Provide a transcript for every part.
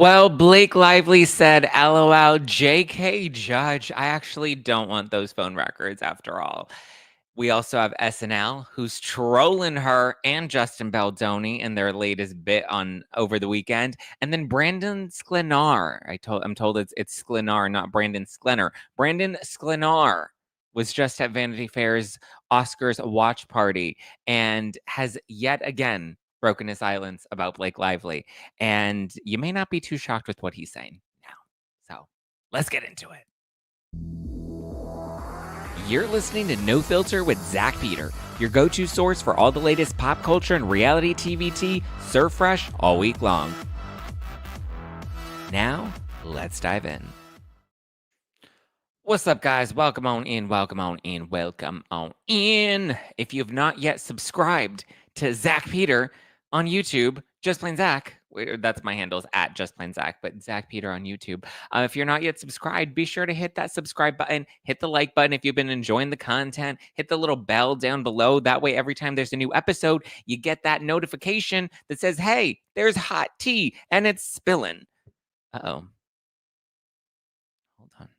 Well, Blake Lively said, LOL, JK Judge. I actually don't want those phone records after all. We also have SNL, who's trolling her and Justin Baldoni in their latest bit on over the weekend. And then Brandon Sklenar. I'm told it's Sklenar, not Brandon Sklenar. Brandon Sklenar was just at Vanity Fair's Oscars watch party and has yet again broken his silence about Blake Lively. And you may not be too shocked with what he's saying now. So let's get into it. You're listening to No Filter with Zack Peter, your go-to source for all the latest pop culture and reality TV tea, served fresh all week long. Now, let's dive in. What's up, guys? Welcome on in, welcome on in, welcome on in. If you have not yet subscribed to Zack Peter on YouTube, just plain Zack. That's my handles at just plain Zack, but Zack Peter on YouTube. If you're not yet subscribed, be sure to hit that subscribe button, hit the like button if you've been enjoying the content, hit the little bell down below. That way, every time there's a new episode, you get that notification that says, hey, there's hot tea and it's spilling. Uh-oh. Hold on.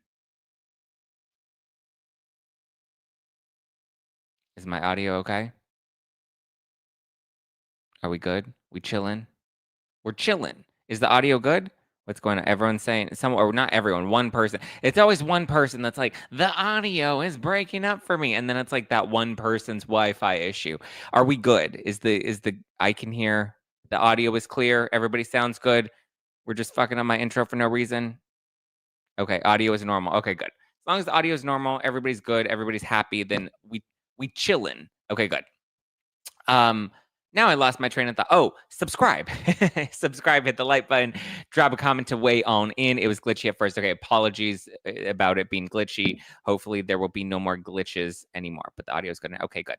Is my audio okay? Are we good? We chilling? We're chilling. Is the audio good? What's going on? Everyone's saying some, or not everyone, one person. It's always one person that's like, the audio is breaking up for me. And then it's like that one person's Wi-Fi issue. Are we good? Is the I can hear the audio is clear. Everybody sounds good. We're just fucking on my intro for no reason. Okay, audio is normal. Okay, good. As long as the audio is normal, everybody's good, everybody's happy, then we chillin'. Okay, good. Now I lost my train of thought. Oh, subscribe. Subscribe, hit the like button, drop a comment to weigh on in. It was glitchy at first. Okay, apologies about it being glitchy. Hopefully there will be no more glitches anymore, but the audio is good now. Okay, good.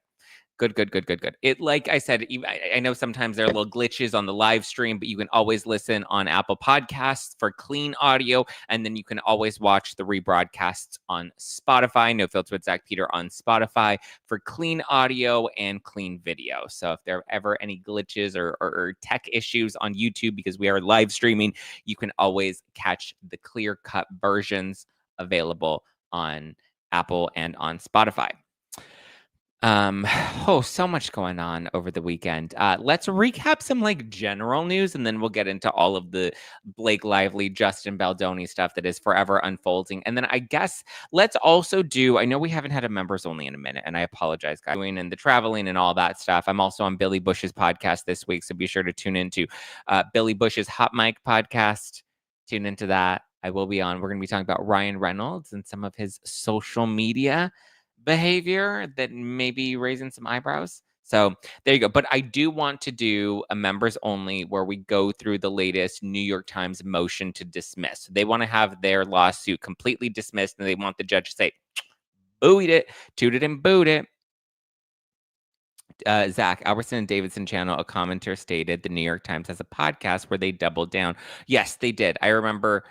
Good. It, like I said, I know sometimes there are little glitches on the live stream, but you can always listen on Apple Podcasts for clean audio, and then you can always watch the rebroadcasts on Spotify. No Filter with Zack Peter on Spotify for clean audio and clean video. So if there are ever any glitches or tech issues on YouTube because we are live streaming, you can always catch the clear cut versions available on Apple and on Spotify. So much going on over the weekend. Let's recap some like general news and then we'll get into all of the Blake Lively, Justin Baldoni stuff that is forever unfolding. And then I guess let's also do, I know we haven't had a members only in a minute, and I apologize, guys, doing and the traveling and all that stuff. I'm also on Billy Bush's podcast this week, so be sure to tune into Billy Bush's Hot Mic podcast. Tune into that. I will be on. We're going to be talking about Ryan Reynolds and some of his social media behavior that may be raising some eyebrows. So there you go. But I do want to do a members only where we go through the latest New York Times motion to dismiss. They want to have their lawsuit completely dismissed and they want the judge to say, booed it, tooted and booed it. Zach, Albertson and Davidson channel, a commenter stated the New York Times has a podcast where they doubled down. Yes, they did. I remember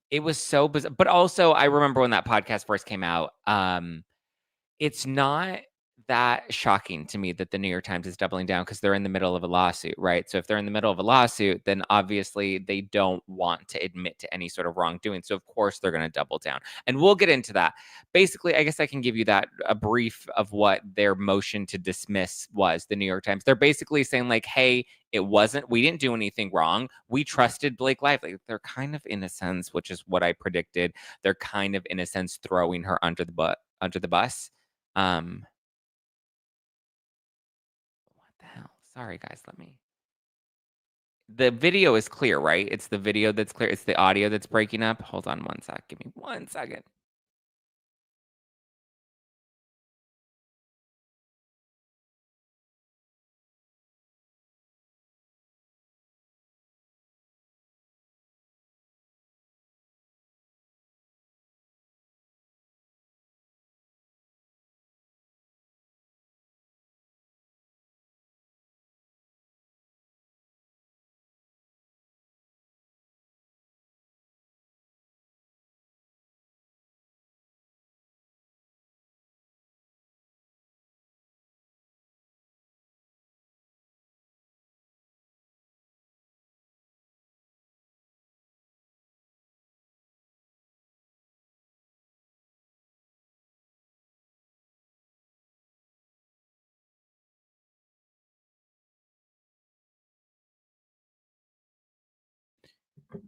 it was so bizarre. But also I remember when that podcast first came out. It's not that shocking to me that the New York Times is doubling down because they're in the middle of a lawsuit, right? So if they're in the middle of a lawsuit, then obviously they don't want to admit to any sort of wrongdoing. So of course they're going to double down. And we'll get into that. Basically, I guess I can give you that a brief of what their motion to dismiss was, the New York Times. They're basically saying like, hey, we didn't do anything wrong. We trusted Blake Lively. They're kind of in a sense, which is what I predicted. They're kind of in a sense throwing her under the bus. What the hell? Sorry, guys. The video is clear, right? It's the video that's clear. It's the audio that's breaking up. Hold on one sec. Give me 1 second.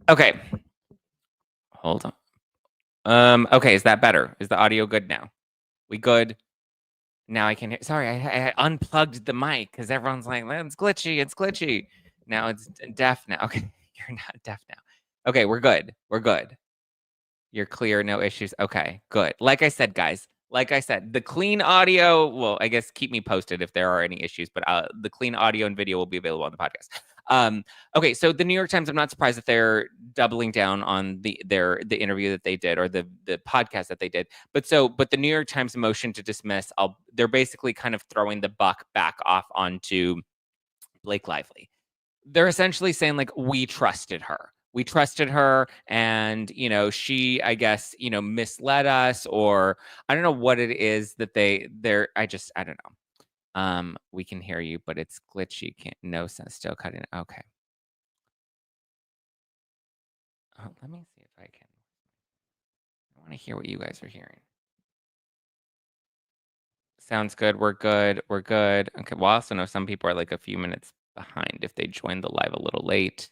Okay. Hold on. Okay, is that better? Is the audio good now? We good? Now I can hear. Sorry, I unplugged the mic because everyone's like, it's glitchy, it's glitchy. Now it's deaf now. Okay, you're not deaf now. Okay, we're good. We're good. You're clear, no issues. Okay, good. Like I said, guys, like I said, the clean audio, well, I guess keep me posted if there are any issues, but the clean audio and video will be available on the podcast. Okay, so the New York Times, I'm not surprised that they're doubling down on the interview that they did or the podcast that they did. But the New York Times motion to dismiss, they're basically kind of throwing the buck back off onto Blake Lively. They're essentially saying like we trusted her. We trusted her and she I guess misled us, or I don't know what it is that they're I don't know. We can hear you, but it's glitchy. Can't no sense still cutting. Okay. Let me see if I can. I want to hear what you guys are hearing. Sounds good. We're good. We're good. Okay. Well, I also know some people are like a few minutes behind if they joined the live a little late.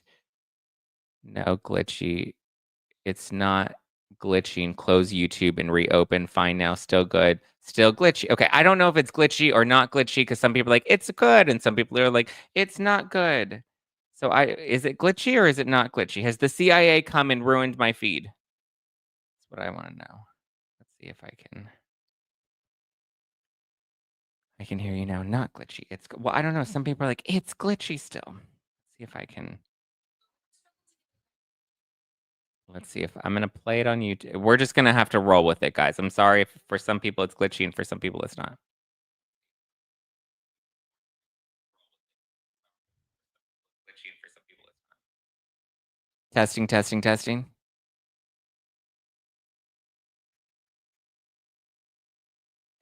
No glitchy. It's not glitching. Close YouTube and reopen. Fine now. Still good. Still glitchy. Okay. I don't know if it's glitchy or not glitchy because some people are like, it's good. And some people are like, it's not good. So is it glitchy or is it not glitchy? Has the CIA come and ruined my feed? That's what I want to know. Let's see if I can hear you now. Not glitchy. Well, I don't know. Some people are like, it's glitchy still. Let's see if I can. Let's see if I'm going to play it on YouTube. We're just going to have to roll with it, guys. I'm sorry if for some people it's glitchy and for some people it's not. Testing, testing, testing.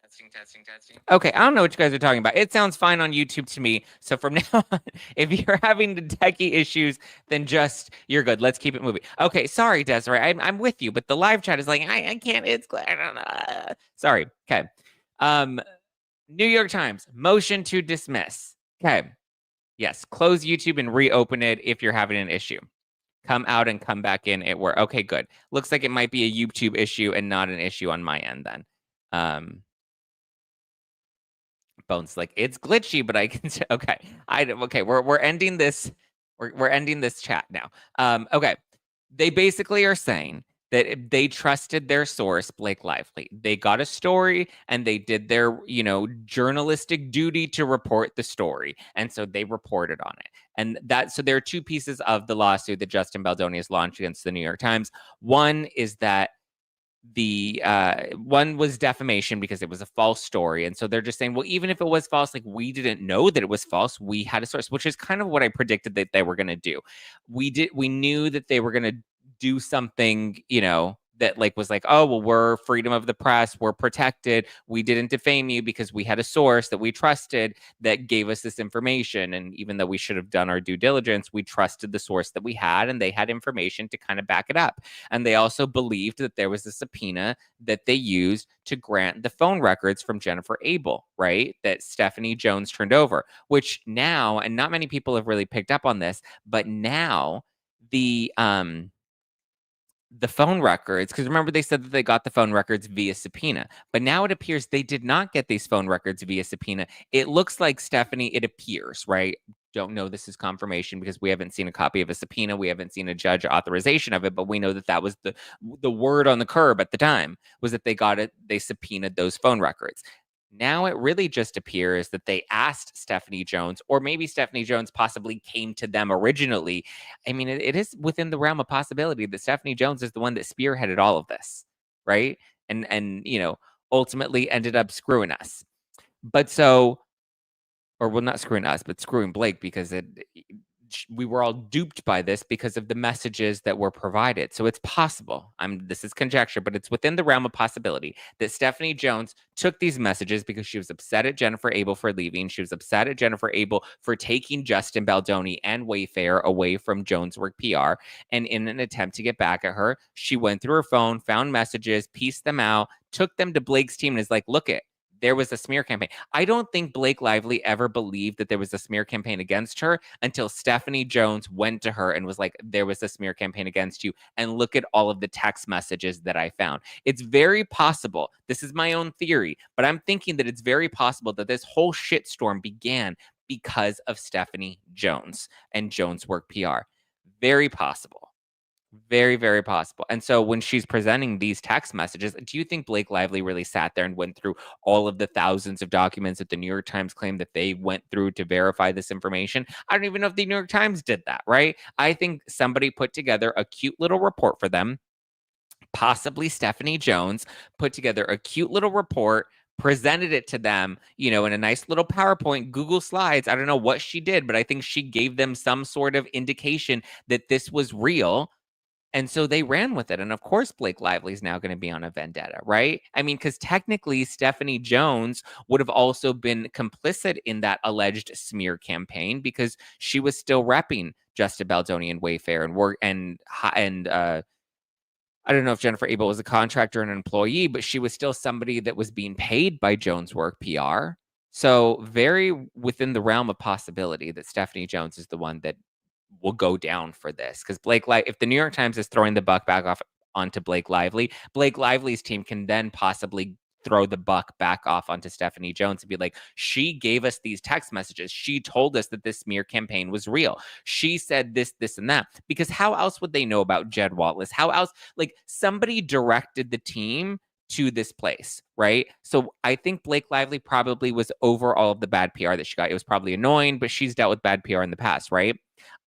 Testing, testing, testing. Okay, I don't know what you guys are talking about. It sounds fine on YouTube to me. So from now on, if you're having the techie issues, then you're good. Let's keep it moving. Okay, sorry, Desiree. I'm with you, but the live chat is like, I can't. I don't know. Sorry. Okay. New York Times, motion to dismiss. Okay. Yes, close YouTube and reopen it if you're having an issue. Come out and come back in. It worked. Okay, good. Looks like it might be a YouTube issue and not an issue on my end then. Bones like it's glitchy, but I can. Okay, okay. We're ending this. We're ending this chat now. Okay. They basically are saying that they trusted their source, Blake Lively. They got a story and they did their, journalistic duty to report the story. And so they reported on it. And so there are two pieces of the lawsuit that Justin Baldoni has launched against the New York Times. One is that the one was defamation because it was a false story, and so they're just saying, well, even if it was false, like we didn't know that it was false, we had a source, which is kind of what I predicted that they were going to do. We knew that they were going to do something, that like was like, oh well, we're freedom of the press, we're protected, we didn't defame you because we had a source that we trusted that gave us this information. And even though we should have done our due diligence, we trusted the source that we had, and they had information to kind of back it up. And they also believed that there was a subpoena that they used to grant the phone records from Jennifer Abel, right? That Stephanie Jones turned over, which now, and not many people have really picked up on this, but now the phone records, because remember they said that they got the phone records via subpoena, but now it appears they did not get these phone records via subpoena. It looks like Stephanie, it appears, right? Don't know this is confirmation because we haven't seen a copy of a subpoena. We haven't seen a judge authorization of it, but we know that that was the word on the curb at the time, was that they got it. They subpoenaed those phone records. Now it really just appears that they asked Stephanie Jones, or maybe Stephanie Jones possibly came to them originally. I mean, it is within the realm of possibility that Stephanie Jones is the one that spearheaded all of this, right? And ultimately ended up screwing us. But so, or well, not screwing us, but screwing Blake, because we were all duped by this because of the messages that were provided. So it's possible. This is conjecture, but it's within the realm of possibility that Stephanie Jones took these messages because she was upset at Jennifer Abel for leaving. She was upset at Jennifer Abel for taking Justin Baldoni and Wayfair away from Joneswork PR. And in an attempt to get back at her, she went through her phone, found messages, pieced them out, took them to Blake's team, and is like, look it. there was a smear campaign. I don't think Blake Lively ever believed that there was a smear campaign against her until Stephanie Jones went to her and was like, there was a smear campaign against you. And look at all of the text messages that I found. It's very possible. This is my own theory, but I'm thinking that it's very possible that this whole shitstorm began because of Stephanie Jones and Jones Work PR. Very possible. Very, very possible. And so when she's presenting these text messages, do you think Blake Lively really sat there and went through all of the thousands of documents that the New York Times claimed that they went through to verify this information? I don't even know if the New York Times did that, right? I think somebody put together a cute little report for them. Possibly Stephanie Jones put together a cute little report, presented it to them, in a nice little PowerPoint, Google Slides. I don't know what she did, but I think she gave them some sort of indication that this was real. And so they ran with it. And of course, Blake Lively is now going to be on a vendetta, right? I mean, because technically, Stephanie Jones would have also been complicit in that alleged smear campaign because she was still repping Justin Baldoni and Wayfair and I don't know if Jennifer Abel was a contractor and an employee, but she was still somebody that was being paid by Jones Work PR. So very within the realm of possibility that Stephanie Jones is the one that will go down for this. Because if the New York Times is throwing the buck back off onto Blake Lively, Blake Lively's team can then possibly throw the buck back off onto Stephanie Jones and be like, she gave us these text messages. She told us that this smear campaign was real. She said this, this, and that. Because how else would they know about Jed Wallace? How else? Like, somebody directed the team to this place, right? So I think Blake Lively probably was over all of the bad PR that she got. It was probably annoying, but she's dealt with bad PR in the past, right?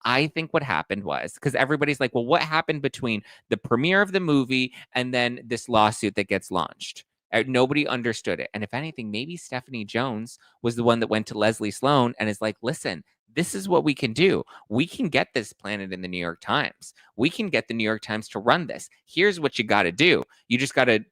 I think what happened was because everybody's like, well, what happened between the premiere of the movie and then this lawsuit that gets launched? Nobody understood it. And if anything, maybe Stephanie Jones was the one that went to Leslie Sloan and is like, listen, this is what we can do. We can get this planted in the New York Times. We can get the New York Times to run this. Here's what you got to do. You just got to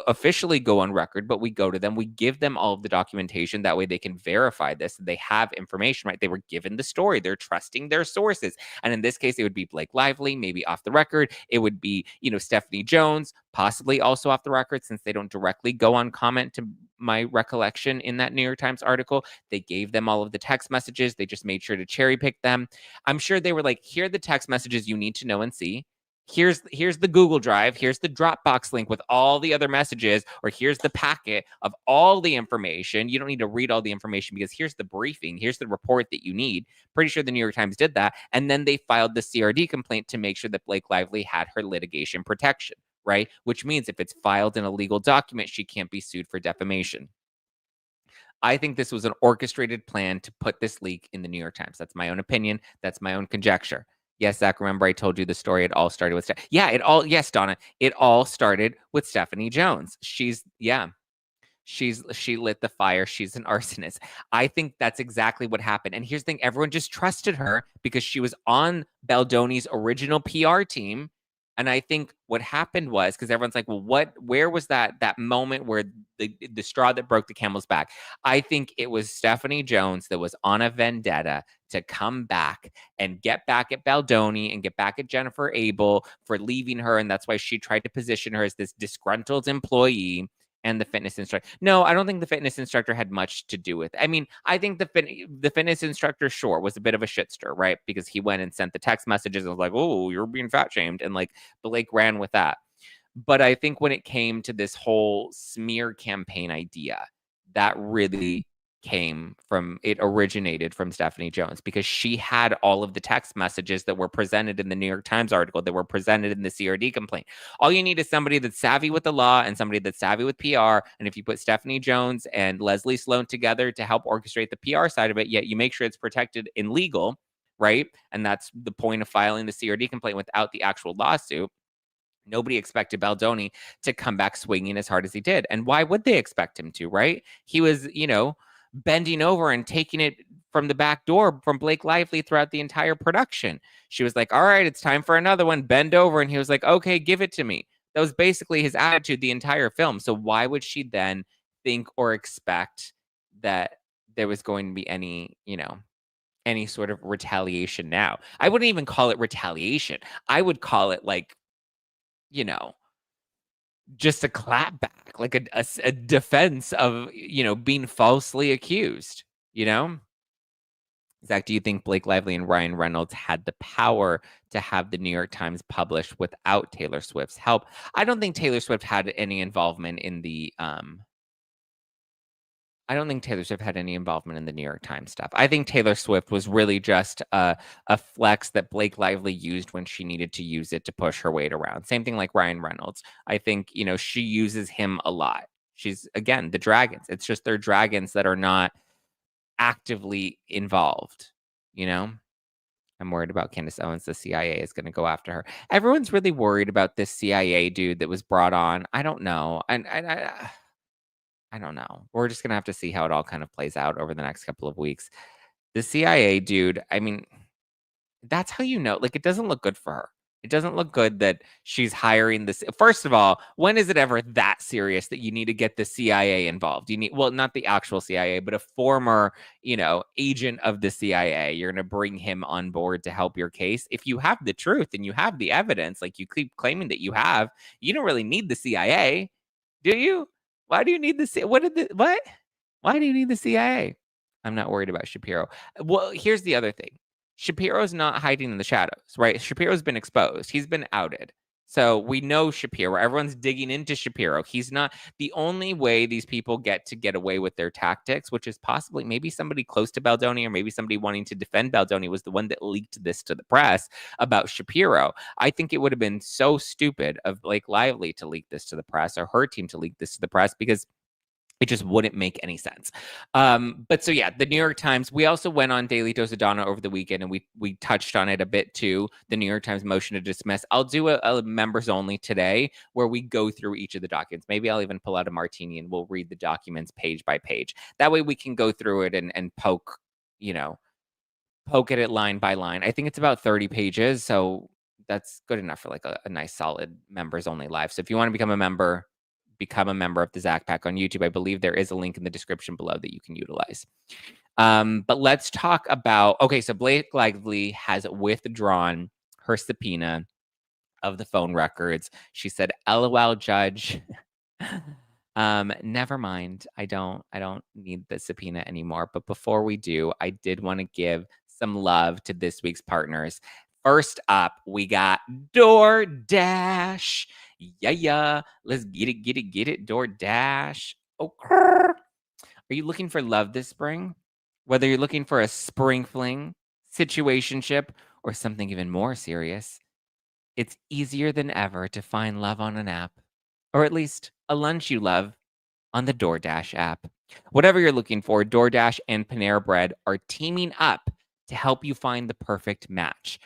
officially go on record, but we go to them. We give them all of the documentation. That way they can verify this. They have information, right? They were given the story. They're trusting their sources. And in this case, it would be Blake Lively, maybe off the record. It would be, Stephanie Jones, possibly also off the record, since they don't directly go on comment to my recollection in that New York Times article. They gave them all of the text messages. They just made sure to cherry pick them. I'm sure they were like, here are the text messages you need to know and see. Here's the Google Drive. Here's the Dropbox link with all the other messages, or here's the packet of all the information. You don't need to read all the information because here's the briefing. Here's the report that you need. Pretty sure the New York Times did that. And then they filed the CRD complaint to make sure that Blake Lively had her litigation protection, right? Which means if it's filed in a legal document, she can't be sued for defamation. I think this was an orchestrated plan to put this leak in the New York Times. That's my own opinion. That's my own conjecture. Yes, Zach, remember I told you the story. It all started with yes, Donna. It all started with Stephanie Jones. She lit the fire. She's an arsonist. I think that's exactly what happened. And here's the thing, everyone just trusted her because she was on Baldoni's original PR team. And I think what happened was, because everyone's like, well, where was that moment where the straw that broke the camel's back? I think it was Stephanie Jones that was on a vendetta to come back and get back at Baldoni and get back at Jennifer Abel for leaving her. And that's why she tried to position her as this disgruntled employee. And the fitness instructor. No, I don't think the fitness instructor had much to do with it. I mean, I think the fitness instructor, sure, was a bit of a shitster, right? Because he went and sent the text messages and was like, oh, you're being fat shamed. And like Blake ran with that. But I think when it came to this whole smear campaign idea, that really originated from Stephanie Jones because she had all of the text messages that were presented in the New York Times article, that were presented in the CRD complaint. All you need is somebody that's savvy with the law and somebody that's savvy with PR. And if you put Stephanie Jones and Leslie Sloan together to help orchestrate the PR side of it, yet you make sure it's protected in legal, right? And that's the point of filing the CRD complaint without the actual lawsuit. Nobody expected Baldoni to come back swinging as hard as he did. And why would they expect him to, right? He was, bending over and taking it from the back door from Blake Lively throughout the entire production. She was like, all right, it's time for another one. Bend over. And he was like, okay, give it to me. That was basically his attitude the entire film. So why would she then think or expect that there was going to be any sort of retaliation now? I wouldn't even call it retaliation. I would call it like, just a clapback, look like a defense of, being falsely accused, you know? Zach, do you think Blake Lively and Ryan Reynolds had the power to have the New York Times published without Taylor Swift's help? I don't think Taylor Swift had any involvement in the I don't think Taylor Swift had any involvement in the New York Times stuff. I think Taylor Swift was really just a flex that Blake Lively used when she needed to use it to push her weight around. Same thing like Ryan Reynolds. I think, she uses him a lot. She's, again, the dragons. It's just they're dragons that are not actively involved, you know? I'm worried about Candace Owens. The CIA is going to go after her. Everyone's really worried about this CIA dude that was brought on. I don't know. I don't know. We're just gonna have to see how it all kind of plays out over the next couple of weeks. The CIA dude, I mean, that's how like, it doesn't look good for her. It doesn't look good that she's hiring this. First of all, when is it ever that serious that you need to get the CIA involved? You need, well, not the actual CIA, but a former, agent of the CIA. You're going to bring him on board to help your case. If you have the truth and you have the evidence, like you keep claiming that you have, you don't really need the CIA, do you? Why do you need the CIA? What? Why do you need the CIA? I'm not worried about Shapiro. Well, here's the other thing. Shapiro's not hiding in the shadows, right? Shapiro's been exposed. He's been outed. So we know Shapiro. Everyone's digging into Shapiro. He's not the only way these people get away with their tactics, which is possibly maybe somebody close to Baldoni or maybe somebody wanting to defend Baldoni was the one that leaked this to the press about Shapiro. I think it would have been so stupid of Blake Lively to leak this to the press or her team to leak this to the press because it just wouldn't make any sense. But so yeah, the New York Times. We also went on Daily Dose of Donna over the weekend, and we touched on it a bit too. The New York Times motion to dismiss. I'll do a members only today, where we go through each of the documents. Maybe I'll even pull out a martini and we'll read the documents page by page. That way we can go through it and poke, poke at it line by line. I think it's about 30 pages, so that's good enough for like a nice solid members only live. So if you want to become a member of the Zack Pack on YouTube. I believe there is a link in the description below that you can utilize. But let's talk about, okay, so Blake Lively has withdrawn her subpoena of the phone records. She said, LOL, judge. Never mind. I don't need the subpoena anymore. But before we do, I did want to give some love to this week's partners. First up, we got DoorDash. Yeah. Let's get it. DoorDash. Okay. Are you looking for love this spring? Whether you're looking for a spring fling, situationship, or something even more serious, it's easier than ever to find love on an app, or at least a lunch you love on the DoorDash app. Whatever you're looking for, DoorDash and Panera Bread are teaming up to help you find the perfect match.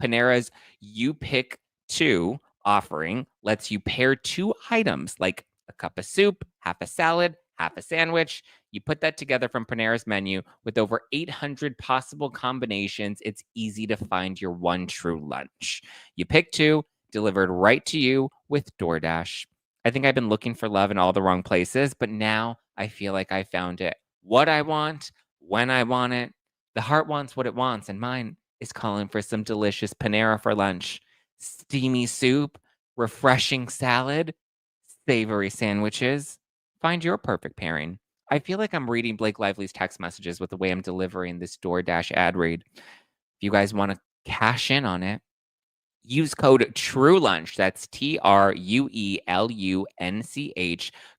Panera's You Pick Two offering lets you pair two items like a cup of soup, half a salad, half a sandwich. You put that together from Panera's menu with over 800 possible combinations. It's easy to find your one true lunch. You pick two, delivered right to you with DoorDash. I think I've been looking for love in all the wrong places, but now I feel like I found it. What I want, when I want it. The heart wants what it wants, and mine is calling for some delicious Panera for lunch. Steamy soup, refreshing salad, savory sandwiches. Find your perfect pairing. I feel like I'm reading Blake Lively's text messages with the way I'm delivering this DoorDash ad read. If you guys want to cash in on it, use code TRUELUNCH. That's TRUELUNCH.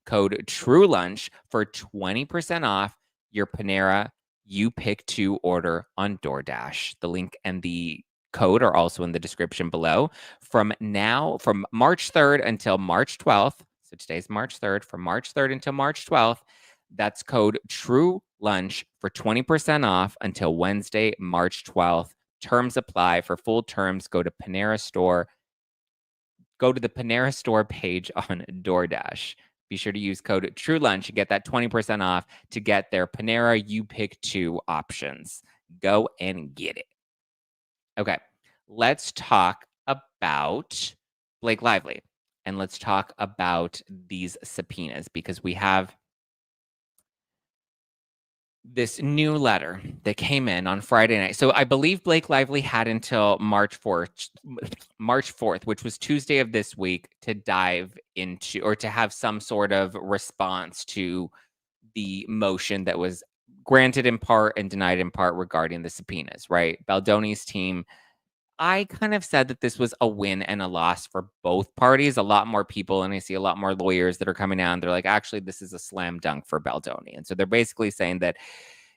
Code TRUELUNCH for 20% off your Panera You Pick Two order on DoorDash. The link and the code are also in the description below. From March 3rd until March 12th, so today's March 3rd, from March 3rd until March 12th, that's code TRUELUNCH for 20% off until Wednesday, March 12th. Terms apply. For full terms, go to Panera Store. Go to the Panera Store page on DoorDash. Be sure to use code TRUELUNCH to get that 20% off to get their Panera You Pick Two options. Go and get it. Okay, let's talk about Blake Lively. And let's talk about these subpoenas because we have this new letter that came in on Friday night. So I believe Blake Lively had until March 4th, which was Tuesday of this week, to dive into or to have some sort of response to the motion that was granted in part and denied in part regarding the subpoenas, right? Baldoni's team, I kind of said that this was a win and a loss for both parties. A lot more people, and I see a lot more lawyers that are coming out and they're like, actually, this is a slam dunk for Baldoni. And so they're basically saying that,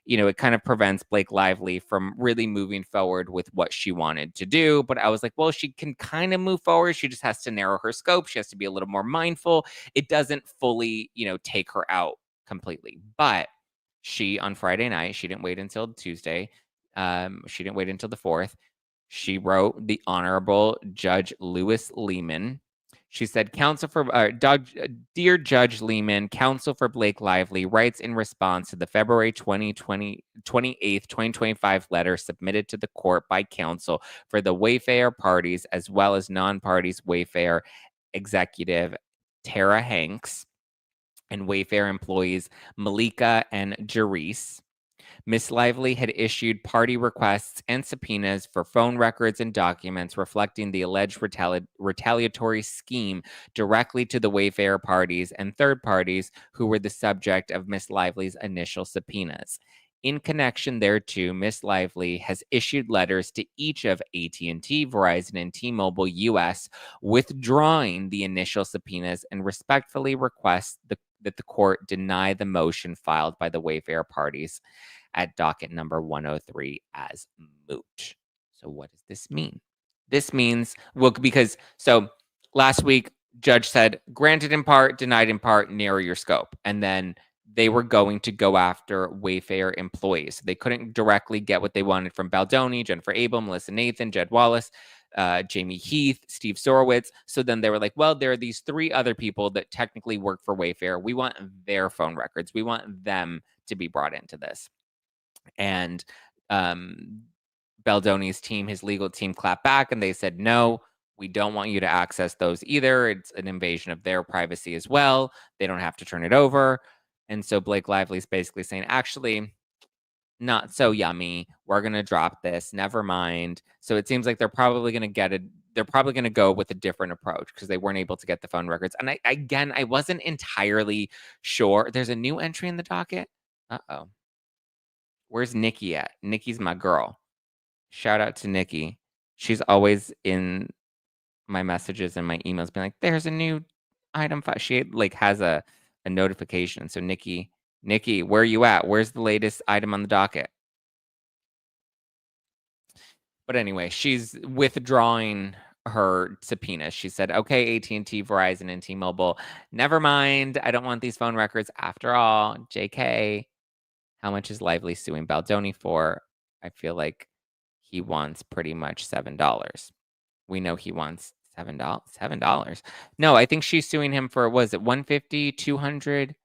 it kind of prevents Blake Lively from really moving forward with what she wanted to do. But I was like, well, she can kind of move forward. She just has to narrow her scope. She has to be a little more mindful. It doesn't fully, take her out completely. But she, on Friday night, she didn't wait until Tuesday. She didn't wait until the 4th. She wrote the Honorable Judge Lewis Lehman. She said, Dear Judge Lehman, counsel for Blake Lively writes in response to the February 2025 letter submitted to the court by counsel for the Wayfair parties as well as non-parties Wayfair executive Tara Hanks and Wayfair employees Malika and Jerice. Miss Lively had issued party requests and subpoenas for phone records and documents reflecting the alleged retaliatory scheme directly to the Wayfair parties and third parties who were the subject of Miss Lively's initial subpoenas. In connection thereto, Miss Lively has issued letters to each of AT&T, Verizon, and T-Mobile US withdrawing the initial subpoenas and respectfully requests that the court deny the motion filed by the Wayfair parties at docket number 103 as moot. So what does this mean? This means, well, because last week, judge said, granted in part, denied in part, narrow your scope. And then they were going to go after Wayfair employees. They couldn't directly get what they wanted from Baldoni, Jennifer Abel, Melissa Nathan, Jed Wallace, Jamie Heath, Steve Sorowitz. So then they were like, well, there are these 3 other people that technically work for Wayfair. We want their phone records. We want them to be brought into this. And Baldoni's team, his legal team, clapped back and they said, no, we don't want you to access those either. It's an invasion of their privacy as well. They don't have to turn it over. And so Blake Lively's basically saying, actually, not so yummy. We're going to drop this. Never mind. So it seems like they're probably going to go with a different approach because they weren't able to get the phone records. And I wasn't entirely sure. There's a new entry in the docket. Uh-oh. Where's Nikki at? Nikki's my girl. Shout out to Nikki. She's always in my messages and my emails being like, there's a new item file. She has a notification. So Nikki, where are you at? Where's the latest item on the docket? But anyway, she's withdrawing her subpoena. She said, okay, AT&T, Verizon, and T-Mobile, never mind. I don't want these phone records after all. JK. How much is Lively suing Baldoni for? I feel like he wants pretty much $7. We know he wants $7. $7. No, I think she's suing him for, was it 150, 200?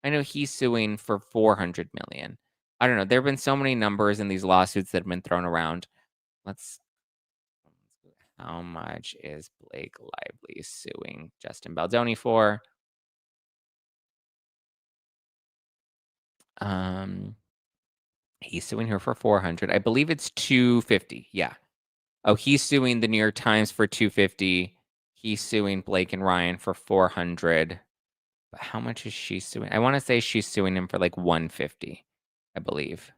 I know he's suing for 400 million. I don't know. There have been so many numbers in these lawsuits that have been thrown around. How much is Blake Lively suing Justin Baldoni for? He's suing her for 400. I believe it's 250. Yeah. Oh, he's suing the New York Times for 250. He's suing Blake and Ryan for 400. But how much is she suing? I want to say she's suing him for like 150, I believe.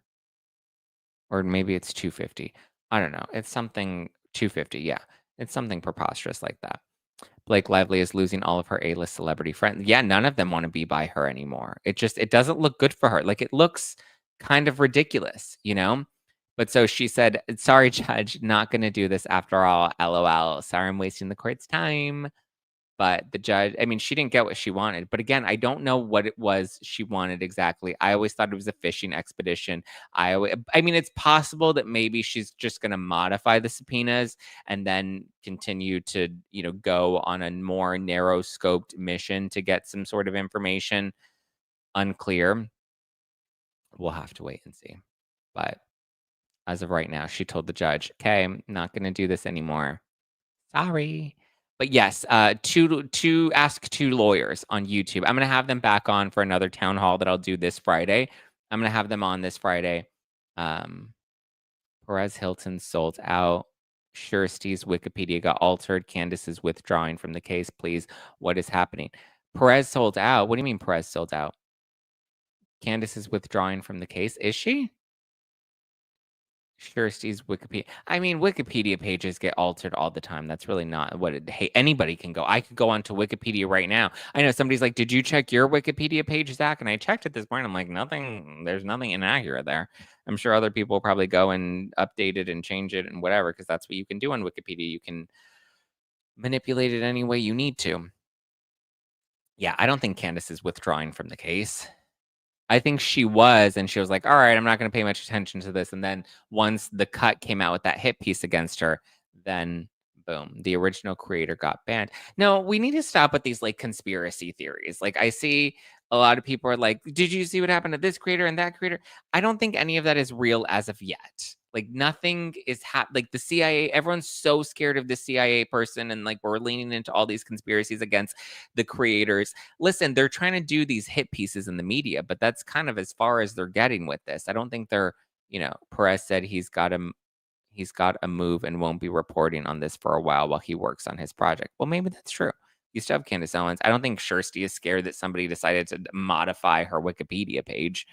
Or maybe it's 250. I don't know. It's something 250. Yeah. It's something preposterous like that. Blake Lively is losing all of her A-list celebrity friends. Yeah, none of them want to be by her anymore. It doesn't look good for her. Like, it looks kind of ridiculous, But so she said, sorry, judge, not going to do this after all. LOL. Sorry, I'm wasting the court's time. But the judge, I mean, she didn't get what she wanted. But again, I don't know what it was she wanted exactly. I always thought it was a fishing expedition. I mean, it's possible that maybe she's just going to modify the subpoenas and then continue to, go on a more narrow scoped mission to get some sort of information. Unclear. We'll have to wait and see. But as of right now, she told the judge, okay, I'm not going to do this anymore. Sorry. But yes, to ask 2 lawyers on YouTube. I'm going to have them back on for another town hall that I'll do this Friday. I'm gonna have them on this Friday. Perez Hilton sold out. Shirsty's Wikipedia got altered. Candace is withdrawing from the case. Please, what is happening? Perez sold out. What do you mean Perez sold out? Candace is withdrawing from the case. Is she? Shirsty's Wikipedia. I mean, Wikipedia pages get altered all the time. That's really not what it. Hey, anybody can go. I could go onto Wikipedia right now. I know somebody's like, "Did you check your Wikipedia page, Zach?" And I checked it this morning. I'm like, nothing. There's nothing inaccurate there. I'm sure other people probably go and update it and change it and whatever, because that's what you can do on Wikipedia. You can manipulate it any way you need to. Yeah, I don't think Candace is withdrawing from the case. I think she was, and she was like, "All right, I'm not gonna pay much attention to this." And then once the cut came out with that hit piece against her, then boom, the original creator got banned. No, we need to stop with these like conspiracy theories. Like I see a lot of people are like, "Did you see what happened to this creator and that creator?" I don't think any of that is real as of yet. Like nothing is like the CIA, everyone's so scared of the CIA person, and like we're leaning into all these conspiracies against the creators. Listen, they're trying to do these hit pieces in the media, but that's kind of as far as they're getting with this. I don't think they're, Perez said he's got a move and won't be reporting on this for a while he works on his project. Well, maybe that's true. You still have Candace Owens. I don't think Shirsty is scared that somebody decided to modify her Wikipedia page.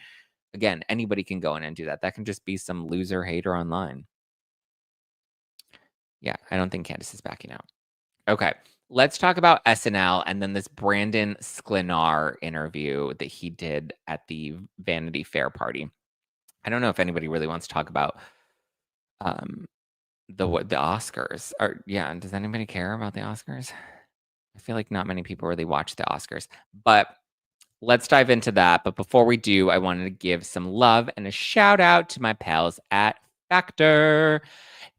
Again, anybody can go in and do that. That can just be some loser hater online. Yeah, I don't think Candace is backing out. Okay. Let's talk about SNL and then this Brandon Sklenar interview that he did at the Vanity Fair party. I don't know if anybody really wants to talk about the Oscars. Or yeah, does anybody care about the Oscars? I feel like not many people really watch the Oscars. But let's dive into that. But before we do, I wanted to give some love and a shout out to my pals at Factor.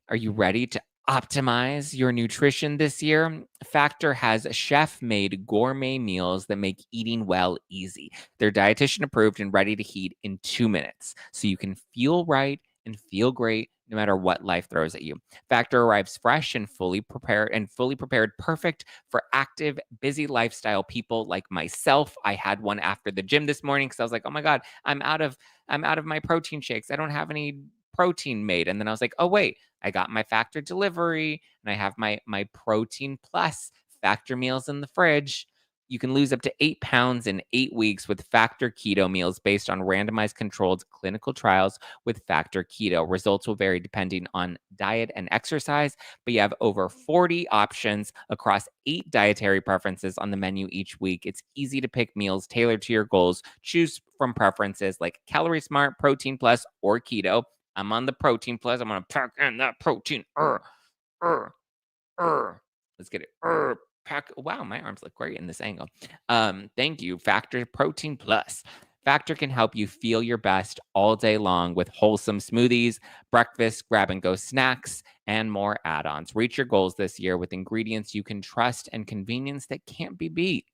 Are you ready to optimize your nutrition this year? Factor has chef-made gourmet meals that make eating well easy. They're dietitian approved and ready to heat in 2 minutes, so you can feel right and feel great no matter what life throws at you. Factor arrives fresh and fully prepared, perfect for active, busy lifestyle people like myself. I had one after the gym this morning because I was like, "Oh my god, I'm out of my protein shakes. I don't have any protein made." And then I was like, "Oh wait, I got my Factor delivery and I have my Protein Plus Factor meals in the fridge." You can lose up to 8 pounds in 8 weeks with Factor Keto meals based on randomized controlled clinical trials with Factor Keto. Results will vary depending on diet and exercise, but you have over 40 options across 8 dietary preferences on the menu each week. It's easy to pick meals tailored to your goals. Choose from preferences like Calorie Smart, Protein Plus, or Keto. I'm on the Protein Plus. I'm gonna pack in that protein. Er, Let's get it. Pack. Wow, my arms look great in this angle. Thank you, Factor Protein Plus. Factor can help you feel your best all day long with wholesome smoothies, breakfast, grab and go snacks, and more add-ons. Reach your goals this year with ingredients you can trust and convenience that can't be beat.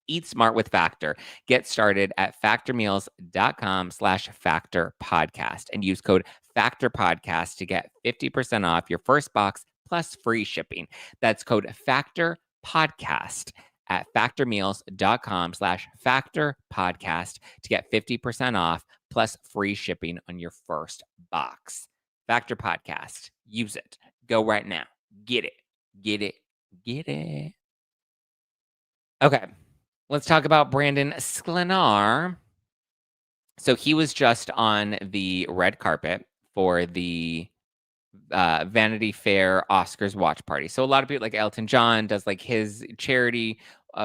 Eat smart with Factor. Get started at factormeals.com/factor podcast and use code Factor Podcast to get 50% off your first box plus free shipping. That's code Factor Podcast at factormeals.com/factor podcast to get 50% off plus free shipping on your first box. Factor Podcast. Use it. Go right now. Get it. Get it. Get it. Okay. Let's talk about Brandon Sklenar. So he was just on the red carpet for the Vanity Fair Oscars watch party. So a lot of people, like Elton John, does like his charity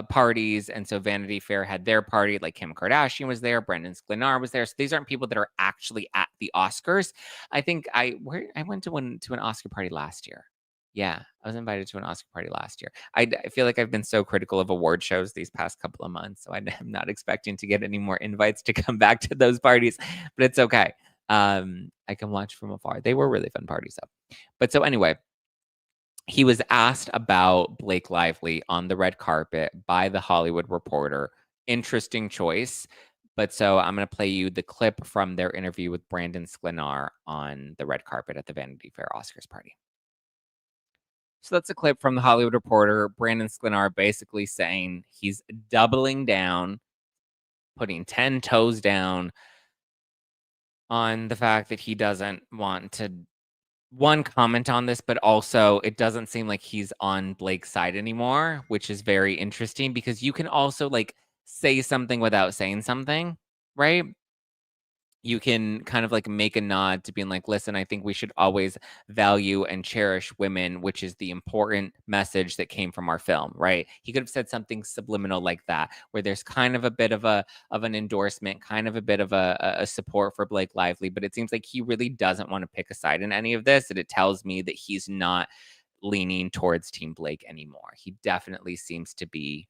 parties, and so Vanity Fair had their party. Like Kim Kardashian was there, Brandon Sklenar was there. So these aren't people that are actually at the Oscars. I think I went to an Oscar party last year. Yeah, I was invited to an Oscar party last year. I feel like I've been so critical of award shows these past couple of months, so I'm not expecting to get any more invites to come back to those parties, but it's okay. I can watch from afar. They were really fun parties, though. But so anyway, he was asked about Blake Lively on the red carpet by The Hollywood Reporter. Interesting choice. But so I'm going to play you the clip from their interview with Brandon Sklenar on the red carpet at the Vanity Fair Oscars party. So that's a clip from The Hollywood Reporter. Brandon Sklenar basically saying he's doubling down, putting 10 toes down, on the fact that he doesn't want to, one, comment on this, but also it doesn't seem like he's on Blake's side anymore, which is very interesting because you can also, like, say something without saying something, right? You can kind of, like, make a nod to being like, "Listen, I think we should always value and cherish women," which is the important message that came from our film, right? He could have said something subliminal like that, where there's kind of a bit of an endorsement, kind of a bit of a support for Blake Lively, but it seems like he really doesn't wanna pick a side in any of this, and it tells me that he's not leaning towards Team Blake anymore. He definitely seems to be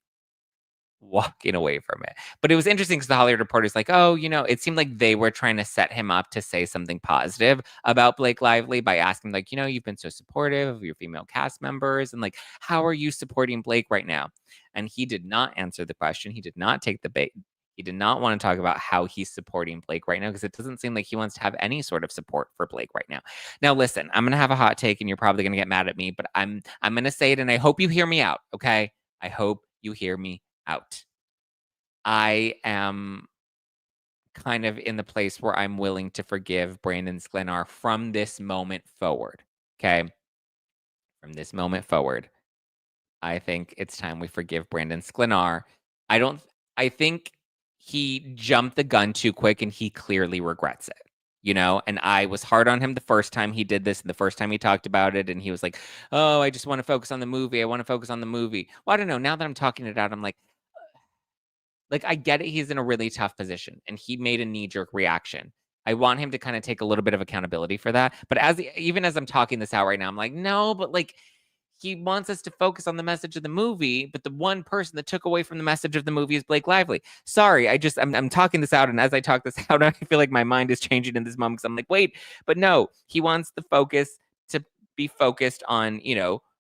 walking away from it. But it was interesting because the Hollywood Reporter's like, "Oh, it seemed like they were trying to set him up to say something positive about Blake Lively by asking, like, you've been so supportive of your female cast members, and, like, how are you supporting Blake right now?" And he did not answer the question. He did not take the bait. He did not want to talk about how he's supporting Blake right now because it doesn't seem like he wants to have any sort of support for Blake right now. Now, listen, I'm gonna have a hot take, and you're probably gonna get mad at me, but I'm gonna say it, and I hope you hear me out. Okay, I hope you hear me out. I am kind of in the place where I'm willing to forgive Brandon Sklenar from this moment forward. Okay. From this moment forward, I think it's time we forgive Brandon Sklenar. I don't, I think he jumped the gun too quick and he clearly regrets it. And I was hard on him the first time he did this and the first time he talked about it. And he was like, "Oh, I just want to focus on the movie. I want to focus on the movie." Well, I don't know. Now that I'm talking it out, I'm like, I get it, he's in a really tough position, and he made a knee-jerk reaction. I want him to kinda take a little bit of accountability for that, but even as I'm talking this out right now, I'm like, "No, but, like, he wants us to focus on the message of the movie, but the one person that took away from the message of the movie is Blake Lively." Sorry, I'm talking this out, and as I talk this out, I feel like my mind is changing in this moment because 'cause I'm like, "Wait," but no, he wants the focus to be focused on,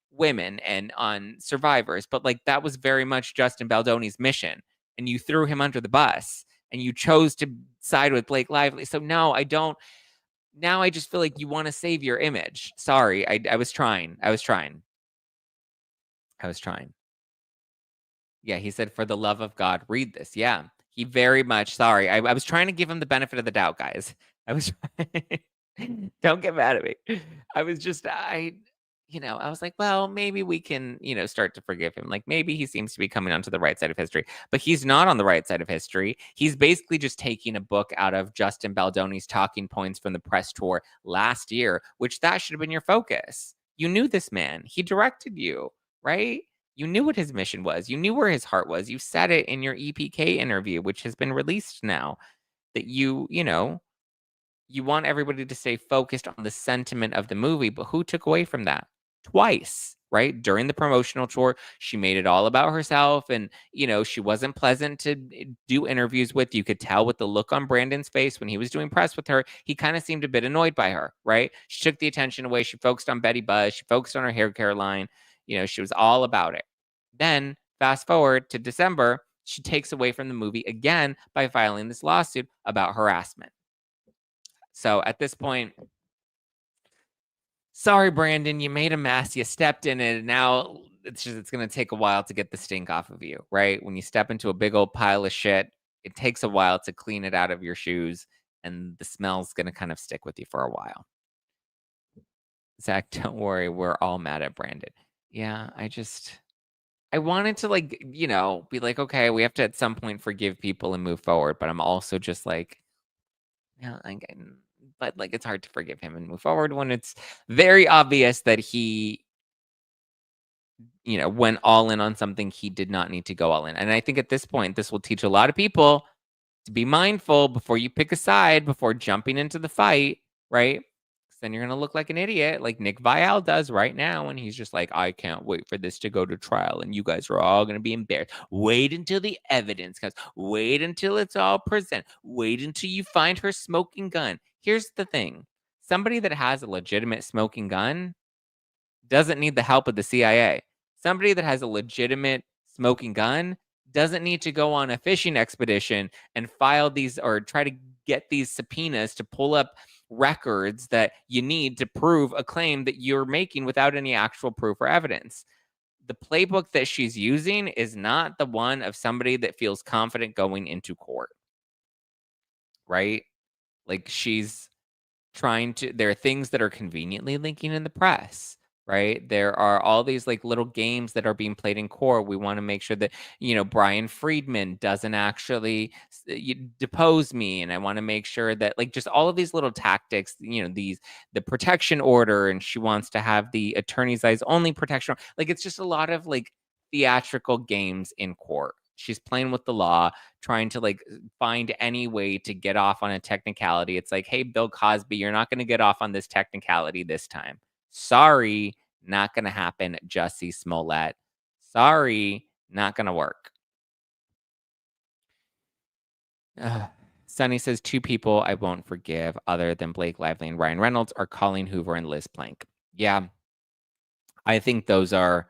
women and on survivors, but, like, that was very much Justin Baldoni's mission, and you threw him under the bus, and you chose to side with Blake Lively, so no, I don't. Now I just feel like you wanna save your image. Sorry, I was trying. I was trying. I was trying. Yeah, he said, "For the love of God, read this." Yeah, he very much, sorry. I was trying to give him the benefit of the doubt, guys. I was don't get mad at me. I was just I was like, "Well, maybe we can, start to forgive him. Like, maybe he seems to be coming onto the right side of history." But he's not on the right side of history. He's basically just taking a book out of Justin Baldoni's talking points from the press tour last year, which that should have been your focus. You knew this man. He directed you, right? You knew what his mission was. You knew where his heart was. You said it in your EPK interview, which has been released now, that you want everybody to stay focused on the sentiment of the movie, but who took away from that? Twice, right? During the promotional tour, she made it all about herself and, she wasn't pleasant to do interviews with. You could tell with the look on Brandon's face when he was doing press with her, he kind of seemed a bit annoyed by her, right? She took the attention away. She focused on Betty Buzz. She focused on her hair care line. She was all about it. Then fast forward to December, she takes away from the movie again by filing this lawsuit about harassment. So at this point, sorry, Brandon, you made a mess. You stepped in it. And now it's going to take a while to get the stink off of you, right? When you step into a big old pile of shit, it takes a while to clean it out of your shoes, and the smell's going to kind of stick with you for a while. Zach, don't worry. We're all mad at Brandon. Yeah, I wanted to, like, be like, okay, we have to at some point forgive people and move forward. But I'm also just like, yeah, but, like, it's hard to forgive him and move forward when it's very obvious that he, went all in on something he did not need to go all in. And I think at this point, this will teach a lot of people to be mindful before you pick a side, before jumping into the fight, right? 'Cause then you're gonna look like an idiot, like Nick Viall does right now, and he's just like, "I can't wait for this to go to trial, and you guys are all gonna be embarrassed. Wait until the evidence comes. Wait until it's all present. Wait until you find her smoking gun." Here's the thing: somebody that has a legitimate smoking gun doesn't need the help of the CIA. Somebody that has a legitimate smoking gun doesn't need to go on a fishing expedition and file these or try to get these subpoenas to pull up records that you need to prove a claim that you're making without any actual proof or evidence. The playbook that she's using is not the one of somebody that feels confident going into court, right? Like, there are things that are conveniently linking in the press, right? There are all these like little games that are being played in court. We want to make sure that, Brian Friedman doesn't actually depose me. And I want to make sure that, like, just all of these little tactics, the protection order, and she wants to have the attorney's eyes only protection. Like, it's just a lot of like theatrical games in court. She's playing with the law, trying to like find any way to get off on a technicality. It's like, hey, Bill Cosby, you're not going to get off on this technicality this time. Sorry, not going to happen. Jussie Smollett. Sorry, not going to work. Sunny says 2 people I won't forgive other than Blake Lively and Ryan Reynolds are Colleen Hoover and Liz Plank. Yeah, I think those are.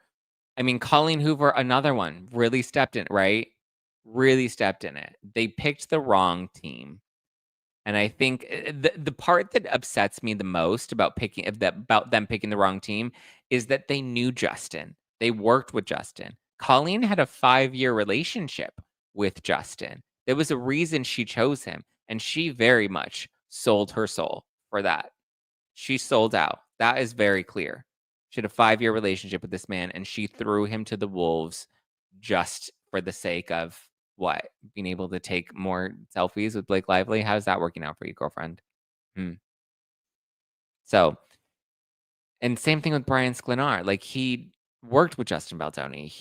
I mean, Colleen Hoover, another one, really stepped in, right? Really stepped in it. They picked the wrong team. And I think the part that upsets me the most about them picking the wrong team is that they knew Justin. They worked with Justin. Colleen had a 5-year relationship with Justin. There was a reason she chose him, and she very much sold her soul for that. She sold out. That is very clear. She had a 5-year relationship with this man, and she threw him to the wolves just for the sake of what? Being able to take more selfies with Blake Lively? How's that working out for you, girlfriend? Hmm. So, and same thing with Brian Sklenar. Like, he worked with Justin Baldoni.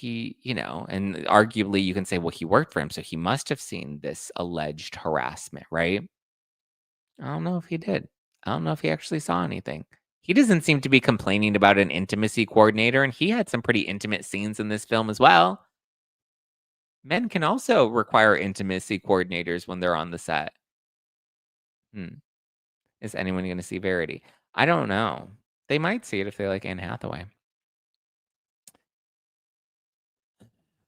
And arguably you can say, well, he worked for him, so he must have seen this alleged harassment, right? I don't know if he did. I don't know if he actually saw anything. He doesn't seem to be complaining about an intimacy coordinator, and he had some pretty intimate scenes in this film as well. Men can also require intimacy coordinators when they're on the set. Is anyone going to see Verity? I don't know. They might see it if they like Anne Hathaway.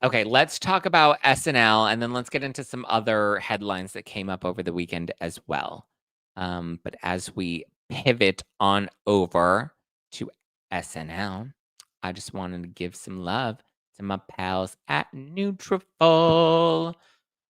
Okay, let's talk about SNL, and then let's get into some other headlines that came up over the weekend as well. But as we pivot on over to SNL, I just wanted to give some love to my pals at Nutrafol.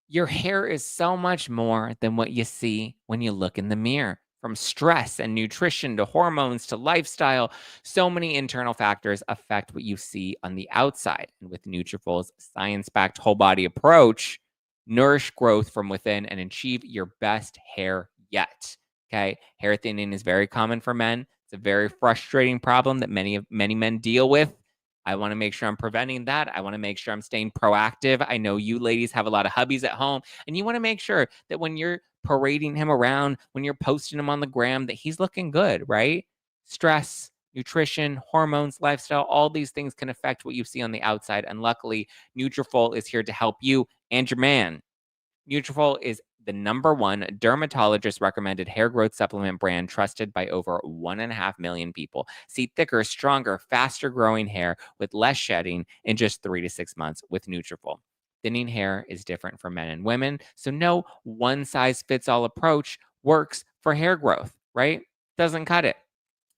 Your hair is so much more than what you see when you look in the mirror. From stress and nutrition to hormones to lifestyle, so many internal factors affect what you see on the outside. And with Nutrafol's science-backed whole body approach, nourish growth from within and achieve your best hair yet. Okay, hair thinning is very common for men. It's a very frustrating problem that many men deal with. I want to make sure I'm preventing that. I want to make sure I'm staying proactive. I know you ladies have a lot of hubbies at home, and you want to make sure that when you're parading him around, when you're posting him on the gram, that he's looking good, right? Stress, nutrition, hormones, lifestyle, all these things can affect what you see on the outside. And luckily, Nutrafol is here to help you and your man. Nutrafol is the #1 dermatologist recommended hair growth supplement brand trusted by over 1.5 million people. See thicker, stronger, faster growing hair with less shedding in just 3 to 6 months with Nutrafol. Thinning hair is different for men and women, so no one size fits all approach works for hair growth, right? Doesn't cut it.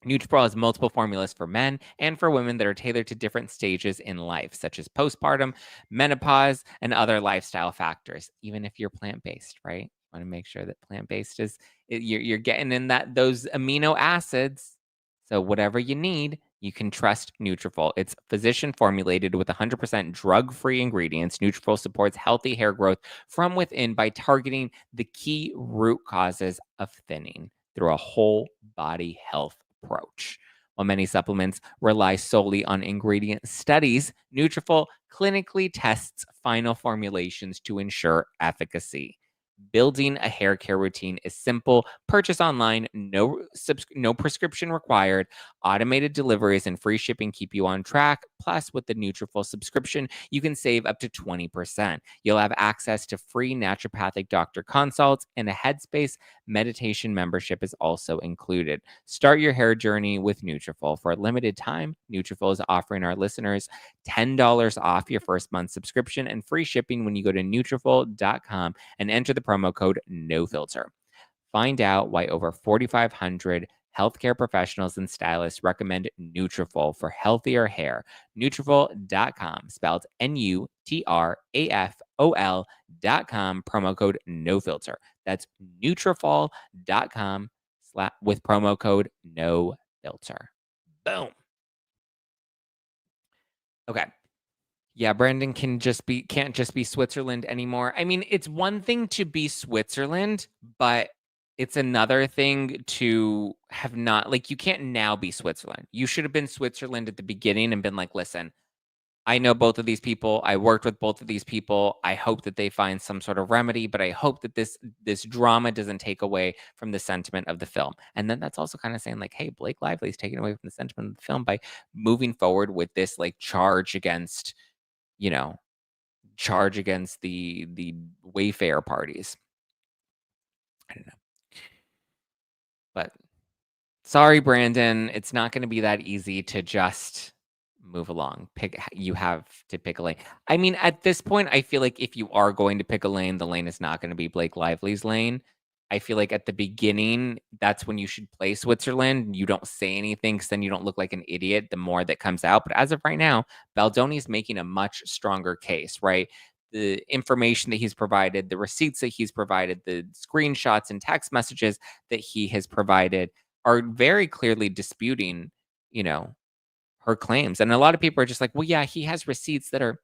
Nutrafol has multiple formulas for men and for women that are tailored to different stages in life, such as postpartum, menopause, and other lifestyle factors. Even if you're plant-based, right? You want to make sure that plant-based you're getting in those amino acids. So whatever you need, you can trust Nutrafol. It's physician formulated with 100% drug-free ingredients. Nutrafol supports healthy hair growth from within by targeting the key root causes of thinning through a whole body health approach. While many supplements rely solely on ingredient studies, Nutrafol clinically tests final formulations to ensure efficacy. Building a hair care routine is simple. Purchase online, no prescription required. Automated deliveries and free shipping keep you on track. Plus, with the Nutrafol subscription, you can save up to 20%. You'll have access to free naturopathic doctor consults, and a Headspace meditation membership is also included. Start your hair journey with Nutrafol. For a limited time, Nutrafol is offering our listeners $10 off your first month subscription and free shipping when you go to Nutrafol.com and enter the promo code NOFILTER. Find out why over 4,500 healthcare professionals and stylists recommend Nutrafol for healthier hair. Nutrafol.com, spelled Nutrafol.com. Nutrafol.com, promo code NOFILTER. That's Nutrafol.com with promo code NOFILTER. Boom. Okay. Yeah, Brandon can't just be Switzerland anymore. I mean, it's one thing to be Switzerland, but it's another thing to have not like you can't now be Switzerland. You should have been Switzerland at the beginning and been like, listen, I know both of these people. I worked with both of these people. I hope that they find some sort of remedy, but I hope that this drama doesn't take away from the sentiment of the film. And then that's also kind of saying like, hey, Blake Lively's taking away from the sentiment of the film by moving forward with this like charge against, you know, the Wayfair parties. I don't know. But sorry, Brandon, it's not going to be that easy to just move along. You have to pick a lane. I mean, at this point, I feel like if you are going to pick a lane, the lane is not going to be Blake Lively's lane. I feel like at the beginning, that's when you should play Switzerland. You don't say anything because then you don't look like an idiot the more that comes out. But as of right now, Baldoni is making a much stronger case, right? The information that he's provided, the receipts that he's provided, the screenshots and text messages that he has provided are very clearly disputing, you know, her claims. And a lot of people are just like, well, yeah, he has receipts that are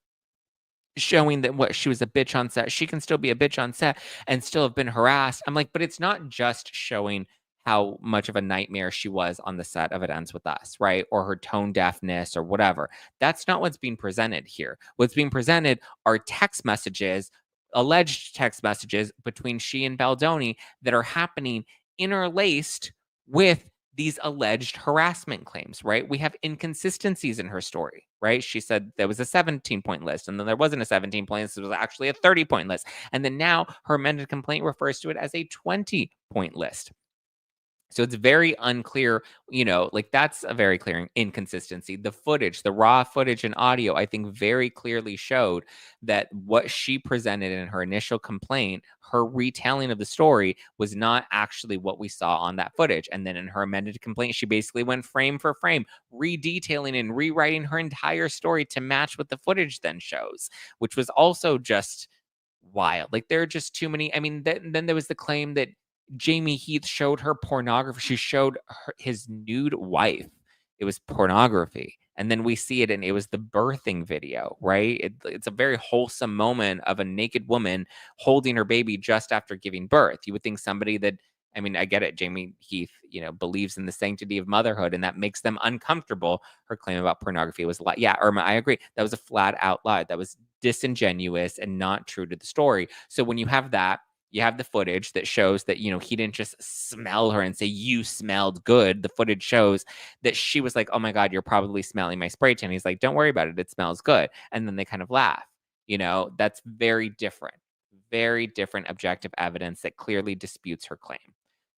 showing that what she was a bitch on set. She can still be a bitch on set and still have been harassed. I'm like, but it's not just showing how much of a nightmare she was on the set of It Ends With Us, right? Or her tone deafness or whatever. That's not what's being presented here. What's being presented are text messages, alleged text messages between she and Baldoni that are happening interlaced with these alleged harassment claims, right? We have inconsistencies in her story, right? She said there was a 17-point list, and then there wasn't a 17-point list. It was actually a 30-point list. And then now her amended complaint refers to it as a 20-point list. So it's very unclear, like that's a very clear inconsistency. The footage, the raw footage and audio, I think very clearly showed that what she presented in her initial complaint, her retelling of the story was not actually what we saw on that footage. And then in her amended complaint, she basically went frame for frame, redetailing and rewriting her entire story to match what the footage then shows, which was also just wild. Like there are just too many. I mean, then there was the claim that Jamie Heath showed her pornography. She showed his nude wife. It was pornography. And then we see it, and it was the birthing video, right? It's a very wholesome moment of a naked woman holding her baby just after giving birth. You would think somebody that, I mean, I get it. Jamie Heath, believes in the sanctity of motherhood, and that makes them uncomfortable. Her claim about pornography was, yeah, Irma, I agree. That was a flat out lie. That was disingenuous and not true to the story. So when you have that, you have the footage that shows that, he didn't just smell her and say, you smelled good. The footage shows that she was like, oh my God, you're probably smelling my spray tan. He's like, don't worry about it. It smells good. And then they kind of laugh. That's very different objective evidence that clearly disputes her claim.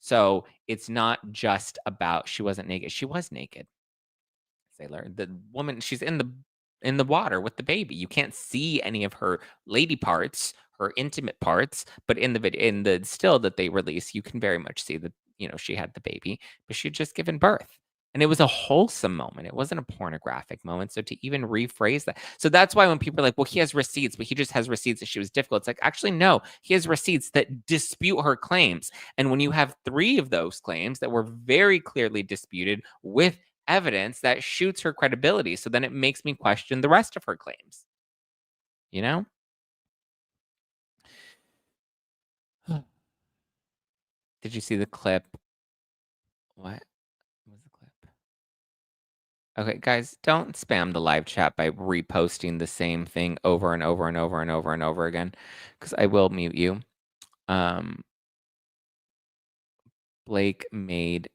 So it's not just about she wasn't naked. She was naked. Sailor. The woman, she's in the water with the baby. You can't see any of her lady parts, her intimate parts, but in the video, in the still that they release, you can very much see that, she had the baby, but she had just given birth. And it was a wholesome moment. It wasn't a pornographic moment. So to even rephrase that. So that's why when people are like, well, he has receipts, but he just has receipts that she was difficult. It's like, actually, no, he has receipts that dispute her claims. And when you have 3 of those claims that were very clearly disputed with evidence, that shoots her credibility. So then it makes me question the rest of her claims. You know? Did you see the clip? What was the clip? Okay, guys, don't spam the live chat by reposting the same thing over and over and over and over and over again, because I will mute you. Blake made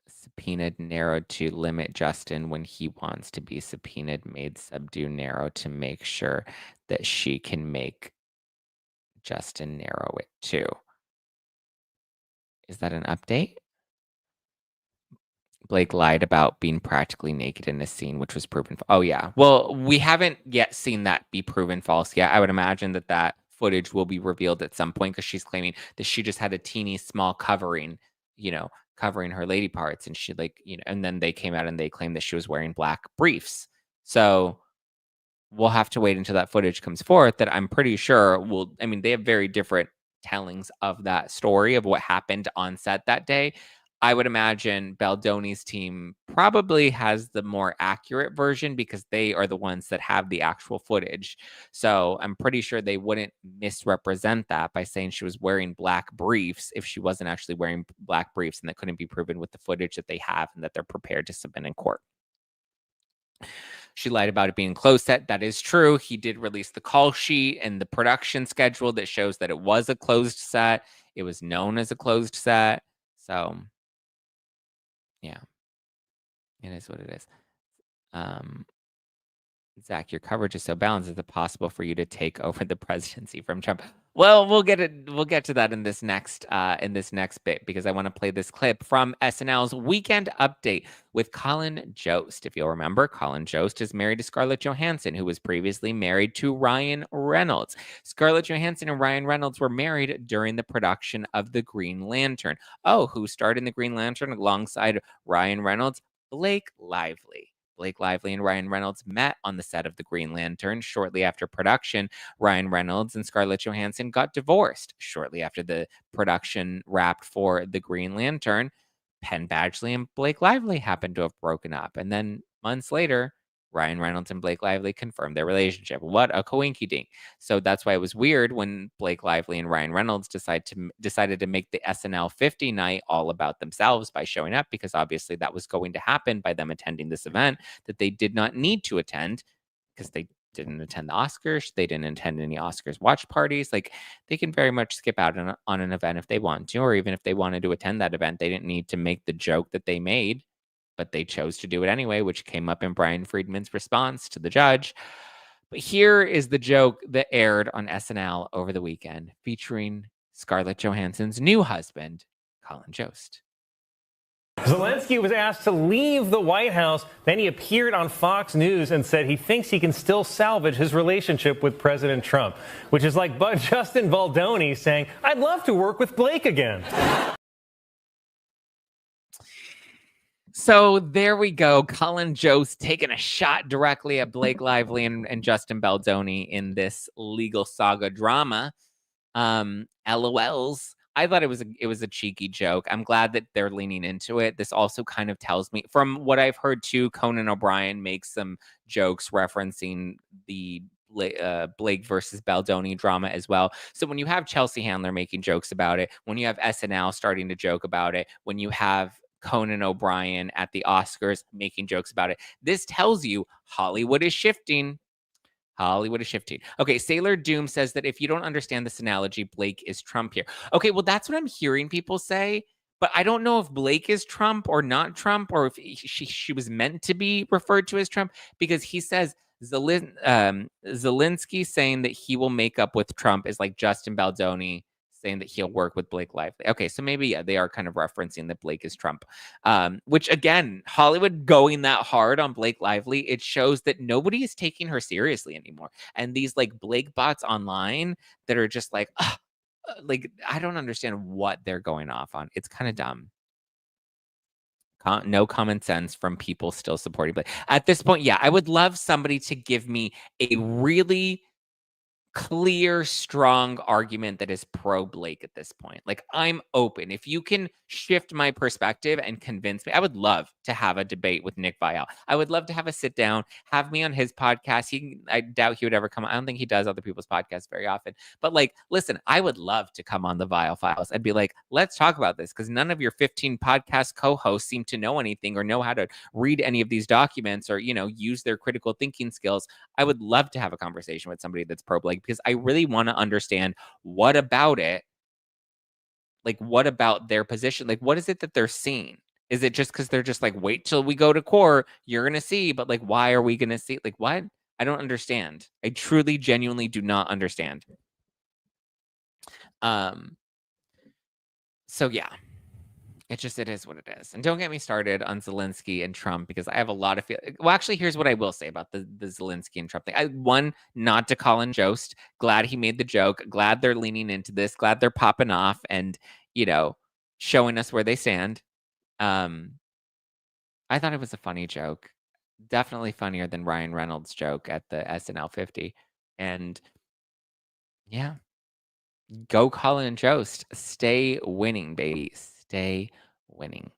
subpoenaed narrowed to limit Justin when he wants to be subpoenaed, made subdue narrow to make sure that she can make Justin narrow it too. Is that an update? Blake lied about being practically naked in a scene, which was proven. Oh, yeah. Well, we haven't yet seen that be proven false yet. I would imagine that footage will be revealed at some point because she's claiming that she just had a teeny small covering, covering her lady parts. And she and then they came out and they claimed that she was wearing black briefs. So we'll have to wait until that footage comes forth that I'm pretty sure will, I mean, they have very different tellings of that story of what happened on set that day. I would imagine Baldoni's team probably has the more accurate version because they are the ones that have the actual footage. So I'm pretty sure they wouldn't misrepresent that by saying she was wearing black briefs if she wasn't actually wearing black briefs, and that couldn't be proven with the footage that they have and that they're prepared to submit in court. She lied about it being closed set. That is true. He did release the call sheet and the production schedule that shows that it was a closed set. It was known as a closed set. So, yeah, it is what it is. Zach, your coverage is so balanced. Is it possible for you to take over the presidency from Trump? Well, we'll get to that in this next bit because I want to play this clip from SNL's Weekend Update with Colin Jost. If you'll remember, Colin Jost is married to Scarlett Johansson, who was previously married to Ryan Reynolds. Scarlett Johansson and Ryan Reynolds were married during the production of The Green Lantern. Oh, who starred in The Green Lantern alongside Ryan Reynolds? Blake Lively. Blake Lively and Ryan Reynolds met on the set of The Green Lantern. Shortly after production, Ryan Reynolds and Scarlett Johansson got divorced. Shortly after the production wrapped for The Green Lantern, Penn Badgley and Blake Lively happened to have broken up. And then months later, Ryan Reynolds and Blake Lively confirmed their relationship. What a coinky dink. So that's why it was weird when Blake Lively and Ryan Reynolds decided to make the SNL 50 night all about themselves by showing up, because obviously that was going to happen by them attending this event that they did not need to attend because they didn't attend the Oscars. They didn't attend any Oscars watch parties. Like, they can very much skip out on an event if they want to, or even if they wanted to attend that event, they didn't need to make the joke that they made, but they chose to do it anyway, which came up in Brian Friedman's response to the judge. But here is the joke that aired on SNL over the weekend, featuring Scarlett Johansson's new husband, Colin Jost. Zelensky was asked to leave the White House. Then he appeared on Fox News and said he thinks he can still salvage his relationship with President Trump, which is like Justin Baldoni saying, "I'd love to work with Blake again." So there we go. Colin Jost taking a shot directly at Blake Lively and Justin Baldoni in this legal saga drama. LOLs. I thought it was a cheeky joke. I'm glad that they're leaning into it. This also kind of tells me, from what I've heard too, Conan O'Brien makes some jokes referencing the Blake versus Baldoni drama as well. So when you have Chelsea Handler making jokes about it, when you have SNL starting to joke about it, when you have Conan O'Brien at the Oscars making jokes about it, this tells you Hollywood is shifting. Hollywood is shifting. Okay, Sailor Doom says that if you don't understand this analogy, Blake is Trump here. Okay, well, that's what I'm hearing people say, but I don't know if Blake is Trump or not Trump, or if she was meant to be referred to as Trump, because he says Zelensky saying that he will make up with Trump is like Justin Baldoni saying that he'll work with Blake Lively. Okay, so maybe, yeah, they are kind of referencing that Blake is Trump. Which, again, Hollywood going that hard on Blake Lively, it shows that nobody is taking her seriously anymore. And these like Blake bots online that are just like, like, I don't understand what they're going off on. It's kind of dumb. No common sense from people still supporting Blake. At this point, yeah, I would love somebody to give me a really clear, strong argument that is pro Blake at this point. Like, I'm open. If you can shift my perspective and convince me, I would love to have a debate with Nick Viall. I would love to have a sit down, have me on his podcast. I doubt he would ever come. I don't think he does other people's podcasts very often. But like, listen, I would love to come on the Viall Files. I'd be like, let's talk about this, because none of your 15 podcast co-hosts seem to know anything or know how to read any of these documents or, use their critical thinking skills. I would love to have a conversation with somebody that's pro Blake, because I really want to understand what about it, like, what about their position? Like, what is it that they're seeing? Is it just because they're just like, wait till we go to court, you're going to see, but like, why are we going to see? Like, what? I don't understand. I truly, genuinely do not understand. So yeah. It is what it is. And don't get me started on Zelensky and Trump, because I have a lot of well, actually, here's what I will say about the Zelensky and Trump thing. One, not to Colin Jost. Glad he made the joke. Glad they're leaning into this. Glad they're popping off and, showing us where they stand. I thought it was a funny joke. definitely funnier than Ryan Reynolds' joke at the SNL 50. And yeah, go Colin Jost. Stay winning, baby. Stay winning.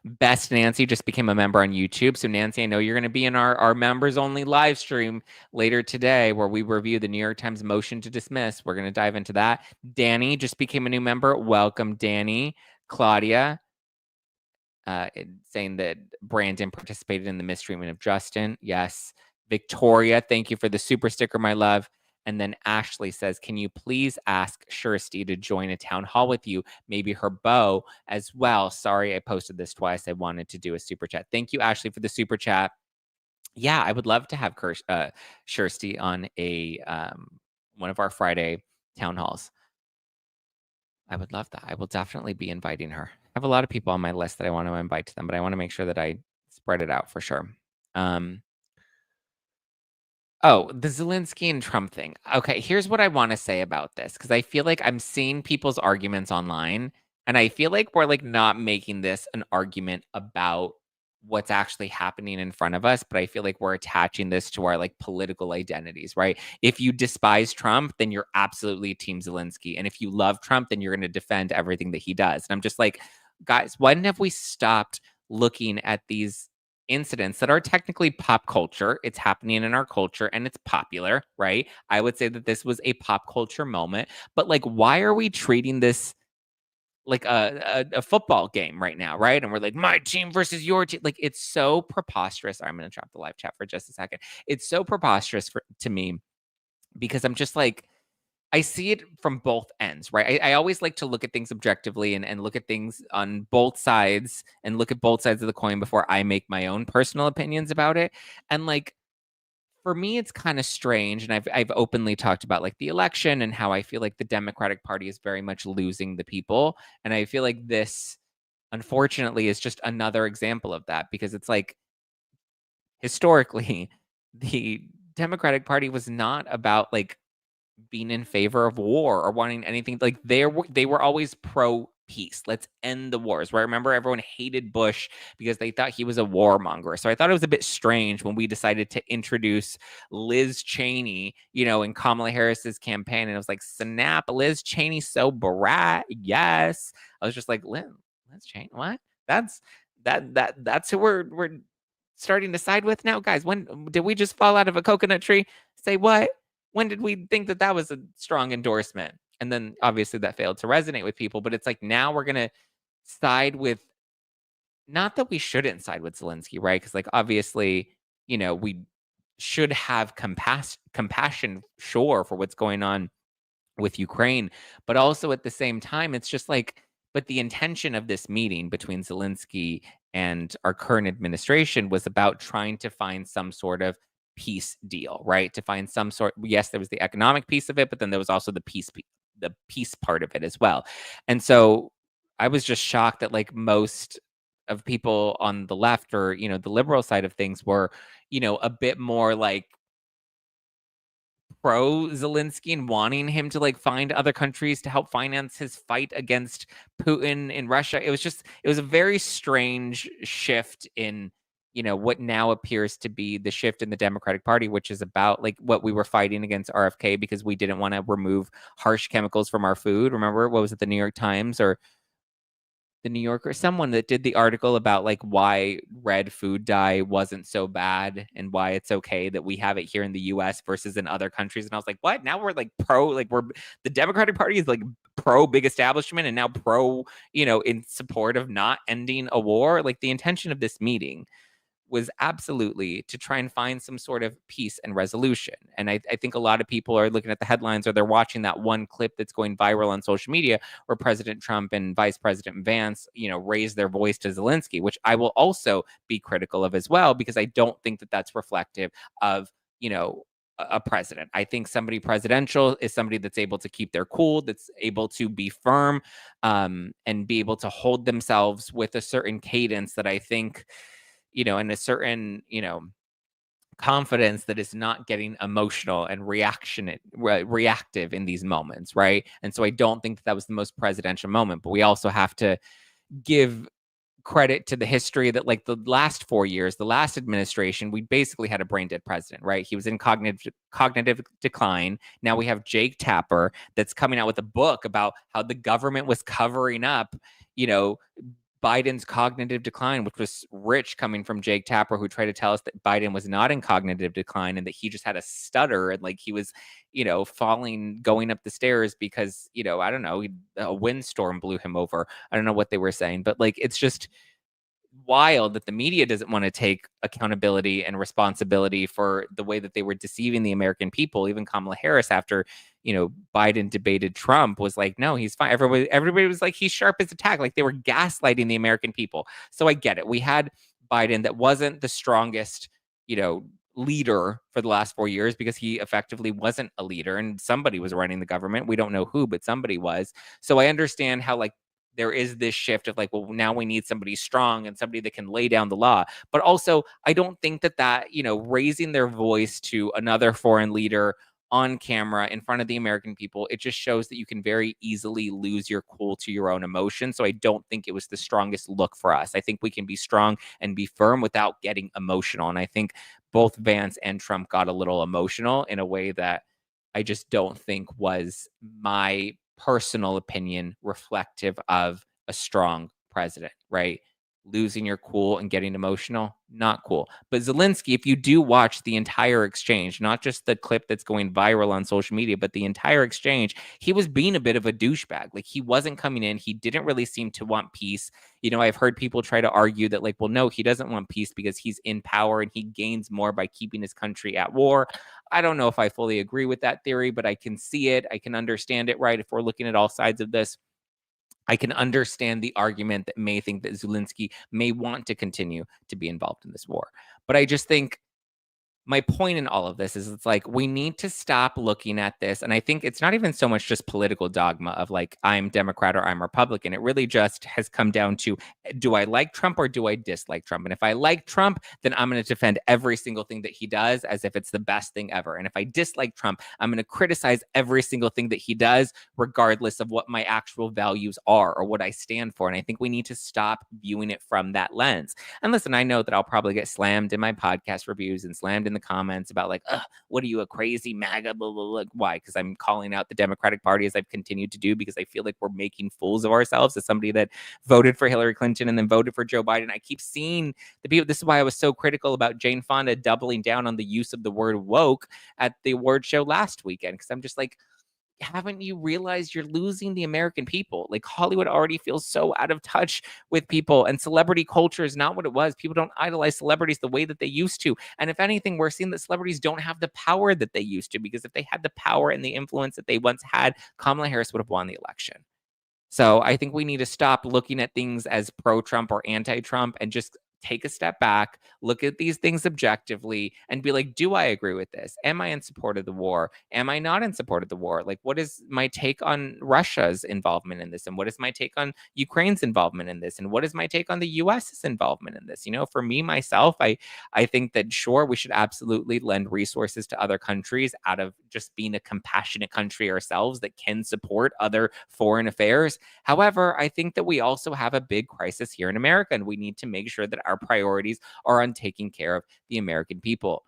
Best Nancy just became a member on YouTube. So Nancy, I know you're going to be in our members only live stream later today where we review the New York Times motion to dismiss. We're going to dive into that. Danny just became a new member. Welcome, Danny. Claudia, saying that Brandon participated in the mistreatment of Justin. Yes. Victoria, thank you for the super sticker, my love. And then Ashley says, can you please ask Kirsty to join a town hall with you? Maybe her beau as well. Sorry, I posted this twice. I wanted to do a super chat. Thank you, Ashley, for the super chat. Yeah, I would love to have Kirsty on a one of our Friday town halls. I would love that. I will definitely be inviting her. I have a lot of people on my list that I want to invite to them, but I want to make sure that I spread it out for sure. Oh, the Zelensky and Trump thing. Okay, here's what I want to say about this because I feel like I'm seeing people's arguments online, and I feel like we're like not making this an argument about what's actually happening in front of us, but I feel like we're attaching this to our like political identities, right? If you despise Trump, then you're absolutely Team Zelensky, and if you love Trump, then you're going to defend everything that he does. And I'm just like, guys, when have we stopped looking at these incidents that are technically pop culture? It's happening in our culture and it's popular, right? I would say that this was a pop culture moment, but like, why are we treating this like a football game right now, right? And we're like, my team versus your team. Like, it's so preposterous. I'm going to drop the live chat for just a second. It's so preposterous to me because I'm just like, I see it from both ends, right? I always like to look at things objectively and look at things on both sides and look at both sides of the coin before I make my own personal opinions about it. And like, for me, it's kind of strange. And I've openly talked about like the election and how I feel like the Democratic Party is very much losing the people. And I feel like this, unfortunately, is just another example of that because it's like historically, the Democratic Party was not about like being in favor of war or wanting anything like they were always pro peace. Let's end the wars. Right? Remember, everyone hated Bush because they thought he was a warmonger. So I thought it was a bit strange when we decided to introduce Liz Cheney, in Kamala Harris's campaign, and it was like, snap, Liz Cheney so brat. Yes, I was just like, Liz Cheney, what? That's who we're starting to side with now, guys. When did we just fall out of a coconut tree? Say what? When did we think that that was a strong endorsement? And then obviously that failed to resonate with people. But it's like now we're going to side with, not that we shouldn't side with Zelensky, right? Because like obviously, we should have compassion, sure, for what's going on with Ukraine. But also at the same time, it's just like, but the intention of this meeting between Zelensky and our current administration was about trying to find some sort of peace deal, right? To find some sort, yes, there was the economic piece of it, but then there was also the peace part of it as well. And so I was just shocked that like most of people on the left or, the liberal side of things were, a bit more like pro Zelensky and wanting him to like find other countries to help finance his fight against Putin in Russia. It was a very strange shift in, what now appears to be the shift in the Democratic Party, which is about like what we were fighting against RFK because we didn't want to remove harsh chemicals from our food. Remember, what was it, the New York Times or the New Yorker, someone that did the article about like why red food dye wasn't so bad and why it's okay that we have it here in the US versus in other countries. And I was like, what? Now we're like pro, like the Democratic Party is like pro big establishment and now pro, in support of not ending a war. Like the intention of this meeting was absolutely to try and find some sort of peace and resolution. And I think a lot of people are looking at the headlines or they're watching that one clip that's going viral on social media where President Trump and Vice President Vance, raise their voice to Zelensky, which I will also be critical of as well, because I don't think that that's reflective of, a president. I think somebody presidential is somebody that's able to keep their cool, that's able to be firm, and be able to hold themselves with a certain cadence that I think, and a certain, confidence that is not getting emotional and reactive in these moments, right? And so I don't think that was the most presidential moment, but we also have to give credit to the history that like the last 4 years, the last administration, we basically had a brain dead president, right? He was in cognitive decline. Now we have Jake Tapper that's coming out with a book about how the government was covering up, you know, Biden's cognitive decline, which was rich coming from Jake Tapper, who tried to tell us that Biden was not in cognitive decline and that he just had a stutter and like he was, going up the stairs because, I don't know, a windstorm blew him over. I don't know what they were saying, but like it's just wild that the media doesn't want to take accountability and responsibility for the way that they were deceiving the American people. Even Kamala Harris, after Biden debated Trump, was like, no, he's fine. Everybody was like, he's sharp as a tack. Like they were gaslighting the American people. So I get it. We had Biden that wasn't the strongest, leader for the last 4 years because he effectively wasn't a leader and somebody was running the government. We don't know who, but somebody was. So I understand how like there is this shift of like, well, now we need somebody strong and somebody that can lay down the law. But also, I don't think that, raising their voice to another foreign leader on camera in front of the American people, it just shows that you can very easily lose your cool to your own emotions. So I don't think it was the strongest look for us. I think we can be strong and be firm without getting emotional. And I think both Vance and Trump got a little emotional in a way that I just don't think was my personal opinion reflective of a strong president, right? Losing your cool and getting emotional, not cool. But Zelensky, if you do watch the entire exchange, not just the clip that's going viral on social media, but the entire exchange, he was being a bit of a douchebag. Like he wasn't coming in. He didn't really seem to want peace. I've heard people try to argue that like, well, no, he doesn't want peace because he's in power and he gains more by keeping his country at war. I don't know if I fully agree with that theory, but I can see it. I can understand it, right? If we're looking at all sides of this, I can understand the argument that may think that Zelensky may want to continue to be involved in this war. But I just think my point in all of this is it's like we need to stop looking at this. And I think it's not even so much just political dogma of like, I'm Democrat or I'm Republican. It really just has come down to, do I like Trump or do I dislike Trump? And if I like Trump, then I'm going to defend every single thing that he does as if it's the best thing ever. And if I dislike Trump, I'm going to criticize every single thing that he does, regardless of what my actual values are or what I stand for. And I think we need to stop viewing it from that lens. And listen, I know that I'll probably get slammed in my podcast reviews and slammed in the comments about like, what are you, a crazy MAGA, blah, blah, blah. Why? Because I'm calling out the Democratic Party as I've continued to do because I feel like we're making fools of ourselves as somebody that voted for Hillary Clinton and then voted for Joe Biden. I keep seeing the people. This is why I was so critical about Jane Fonda doubling down on the use of the word woke at the award show last weekend, because I'm just like, haven't you realized you're losing the American people? Like Hollywood already feels so out of touch with people, and celebrity culture is not what it was. People don't idolize celebrities the way that they used to. And if anything, we're seeing that celebrities don't have the power that they used to, because if they had the power and the influence that they once had, Kamala Harris would have won the election. So I think we need to stop looking at things as pro-Trump or anti-Trump and just take a step back, look at these things objectively, and be like, do I agree with this? Am I in support of the war? Am I not in support of the war? Like, what is my take on Russia's involvement in this? And what is my take on Ukraine's involvement in this? And what is my take on the US's involvement in this? For me, myself, I think that, sure, we should absolutely lend resources to other countries out of just being a compassionate country ourselves that can support other foreign affairs. However, I think that we also have a big crisis here in America, and we need to make sure that our priorities are on taking care of the American people.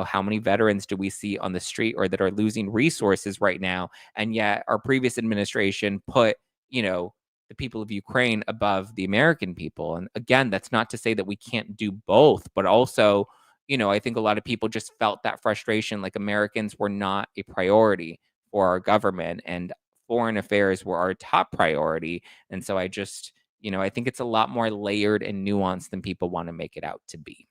How many veterans do we see on the street or that are losing resources right now? And yet our previous administration put, the people of Ukraine above the American people. And again, that's not to say that we can't do both, but also, I think a lot of people just felt that frustration, like Americans were not a priority for our government and foreign affairs were our top priority. And so I just, I think it's a lot more layered and nuanced than people want to make it out to be.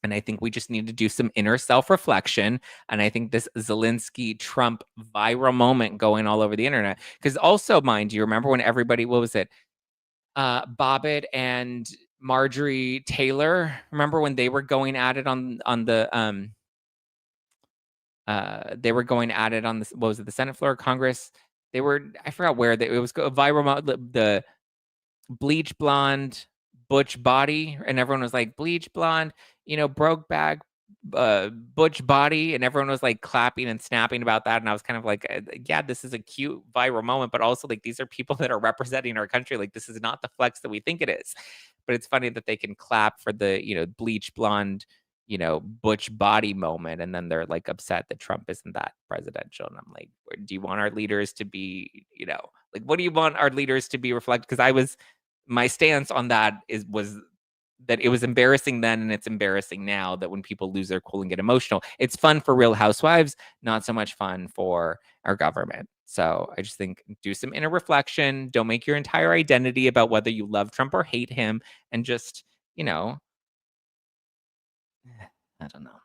And I think we just need to do some inner self-reflection. And I think this Zelensky Trump viral moment going all over the internet, because also, mind you, remember when everybody, what was it? Bobbitt and Marjorie Taylor. Remember when they were going at it on the they were going at it on the, what was it, the Senate floor of Congress? They were, I forgot where it was a viral, the bleach blonde butch body, and everyone was like, bleach blonde, broke back butch body, and everyone was like clapping and snapping about that. And I was kind of like, yeah, this is a cute viral moment, but also like these are people that are representing our country. Like this is not the flex that we think it is. But it's funny that they can clap for the, bleach blonde, butch body moment, and then they're like upset that Trump isn't that presidential. And I'm like, do you want our leaders to be, like, what do you want our leaders to be reflect? Because my stance on that was that it was embarrassing then and it's embarrassing now that when people lose their cool and get emotional. It's fun for Real Housewives, not so much fun for our government. So I just think do some inner reflection. Don't make your entire identity about whether you love Trump or hate him, and just, I don't know.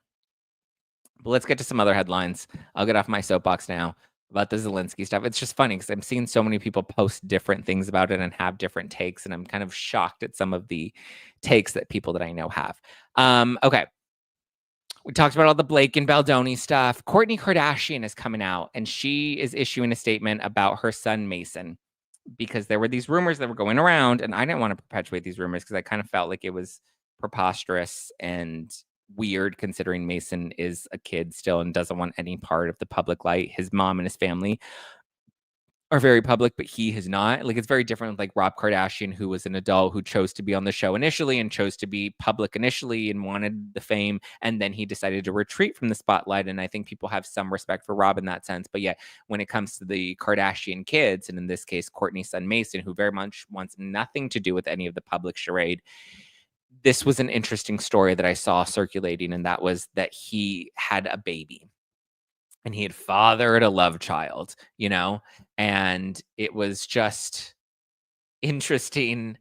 But let's get to some other headlines. I'll get off my soapbox now about the Zelensky stuff. It's just funny because I'm seeing so many people post different things about it and have different takes, and I'm kind of shocked at some of the takes that people that I know have. Okay. We talked about all the Blake and Baldoni stuff. Kourtney Kardashian is coming out, and she is issuing a statement about her son, Mason, because there were these rumors that were going around, and I didn't want to perpetuate these rumors because I kind of felt like it was preposterous and weird, considering Mason is a kid still and doesn't want any part of the public light. His mom and his family are very public, but he has not. Like, it's very different with like Rob Kardashian, who was an adult who chose to be on the show initially and chose to be public initially and wanted the fame, and then he decided to retreat from the spotlight. And I think people have some respect for Rob in that sense. But yet, when it comes to the Kardashian kids, and in this case Kourtney's son Mason, who very much wants nothing to do with any of the public charade, this was an interesting story that I saw circulating, and that was that he had a baby and he had fathered a love child, and it was just interesting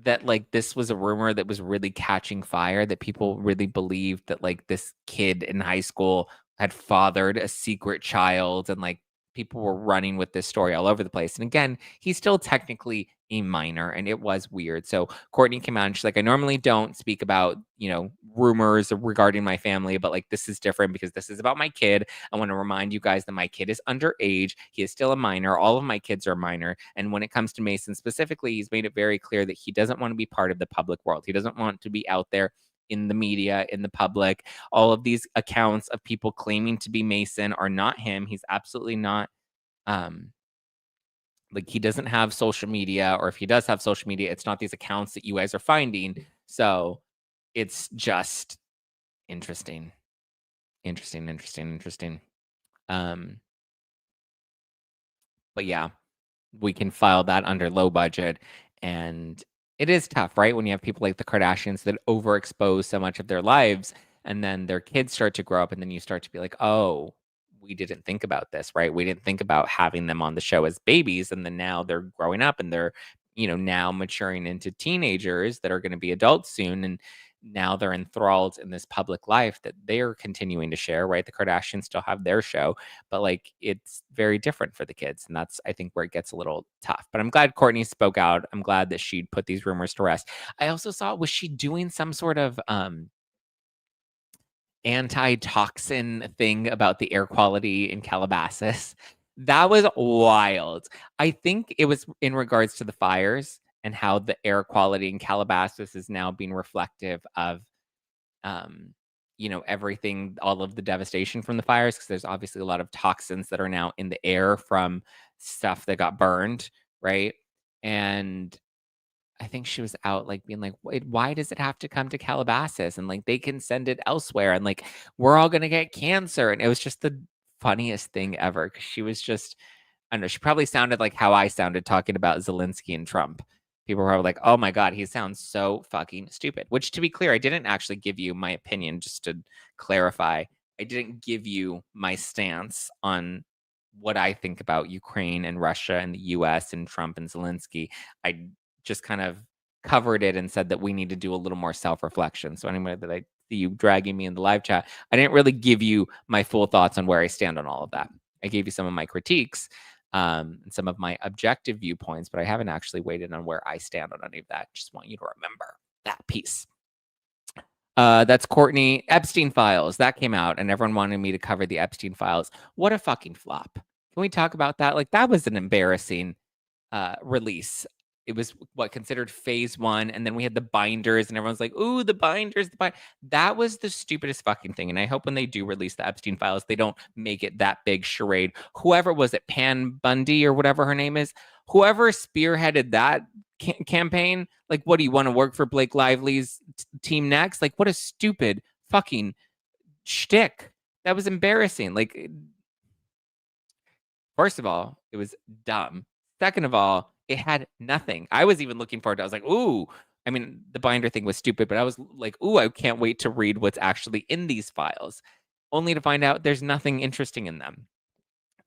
that like this was a rumor that was really catching fire, that people really believed that like this kid in high school had fathered a secret child, and like people were running with this story all over the place. And again, he's still technically a minor, and it was weird. So Kourtney came out and she's like, I normally don't speak about, rumors regarding my family, but like this is different because this is about my kid. I want to remind you guys that my kid is underage. He is still a minor. All of my kids are minor. And when it comes to Mason specifically, he's made it very clear that he doesn't want to be part of the public world. He doesn't want to be out there in the media, in the public. All of these accounts of people claiming to be Mason are not him. He's absolutely not. Like, he doesn't have social media, or if he does have social media, it's not these accounts that you guys are finding. So it's just interesting. But yeah, we can file that under low budget. And it is tough, right? When you have people like the Kardashians that overexpose so much of their lives, and then their kids start to grow up, and then you start to be like, oh, we didn't think about this, right? We didn't think about having them on the show as babies. And then now they're growing up and they're, now maturing into teenagers that are going to be adults soon. And now they're enthralled in this public life that they're continuing to share, right? The Kardashians still have their show, but like it's very different for the kids. And that's, I think, where it gets a little tough. But I'm glad Kourtney spoke out. I'm glad that she put these rumors to rest. I also saw, was she doing some sort of anti-toxin thing about the air quality in Calabasas? That was wild. I think it was in regards to the fires and how the air quality in Calabasas is now being reflective of, everything, all of the devastation from the fires, because there's obviously a lot of toxins that are now in the air from stuff that got burned, right? And I think she was out like being like, why does it have to come to Calabasas? And like they can send it elsewhere, and like we're all gonna get cancer. And it was just the funniest thing ever, because she was just, I don't know, she probably sounded like how I sounded talking about Zelensky and Trump. People were like, oh my God, he sounds so fucking stupid. Which, to be clear, I didn't actually give you my opinion, just to clarify. I didn't give you my stance on what I think about Ukraine and Russia and the US and Trump and Zelensky. I just kind of covered it and said that we need to do a little more self-reflection. So anyway, that I see you dragging me in the live chat, I didn't really give you my full thoughts on where I stand on all of that. I gave you some of my critiques, and some of my objective viewpoints, but I haven't actually weighed in on where I stand on any of that. Just want you to remember that piece. That's Kourtney. Epstein files, that came out, and everyone wanted me to cover the Epstein files. What a fucking flop. Can we talk about that? Like, that was an embarrassing release. it was what considered phase 1, and then we had the binders, and everyone's like, "Ooh, the binders, that was the stupidest fucking thing. And I hope when they do release the Epstein files, they don't make it that big charade. Whoever was it, Pan Bundy or whatever her name is, whoever spearheaded that campaign, like, what do you want to work for Blake Lively's team next? Like, what a stupid fucking shtick. That was embarrassing. Like, first of all, it was dumb. Second of all, it had nothing. I was even looking forward to it. I was like, ooh. I mean, the binder thing was stupid, but I was like, ooh, I can't wait to read what's actually in these files. Only to find out there's nothing interesting in them.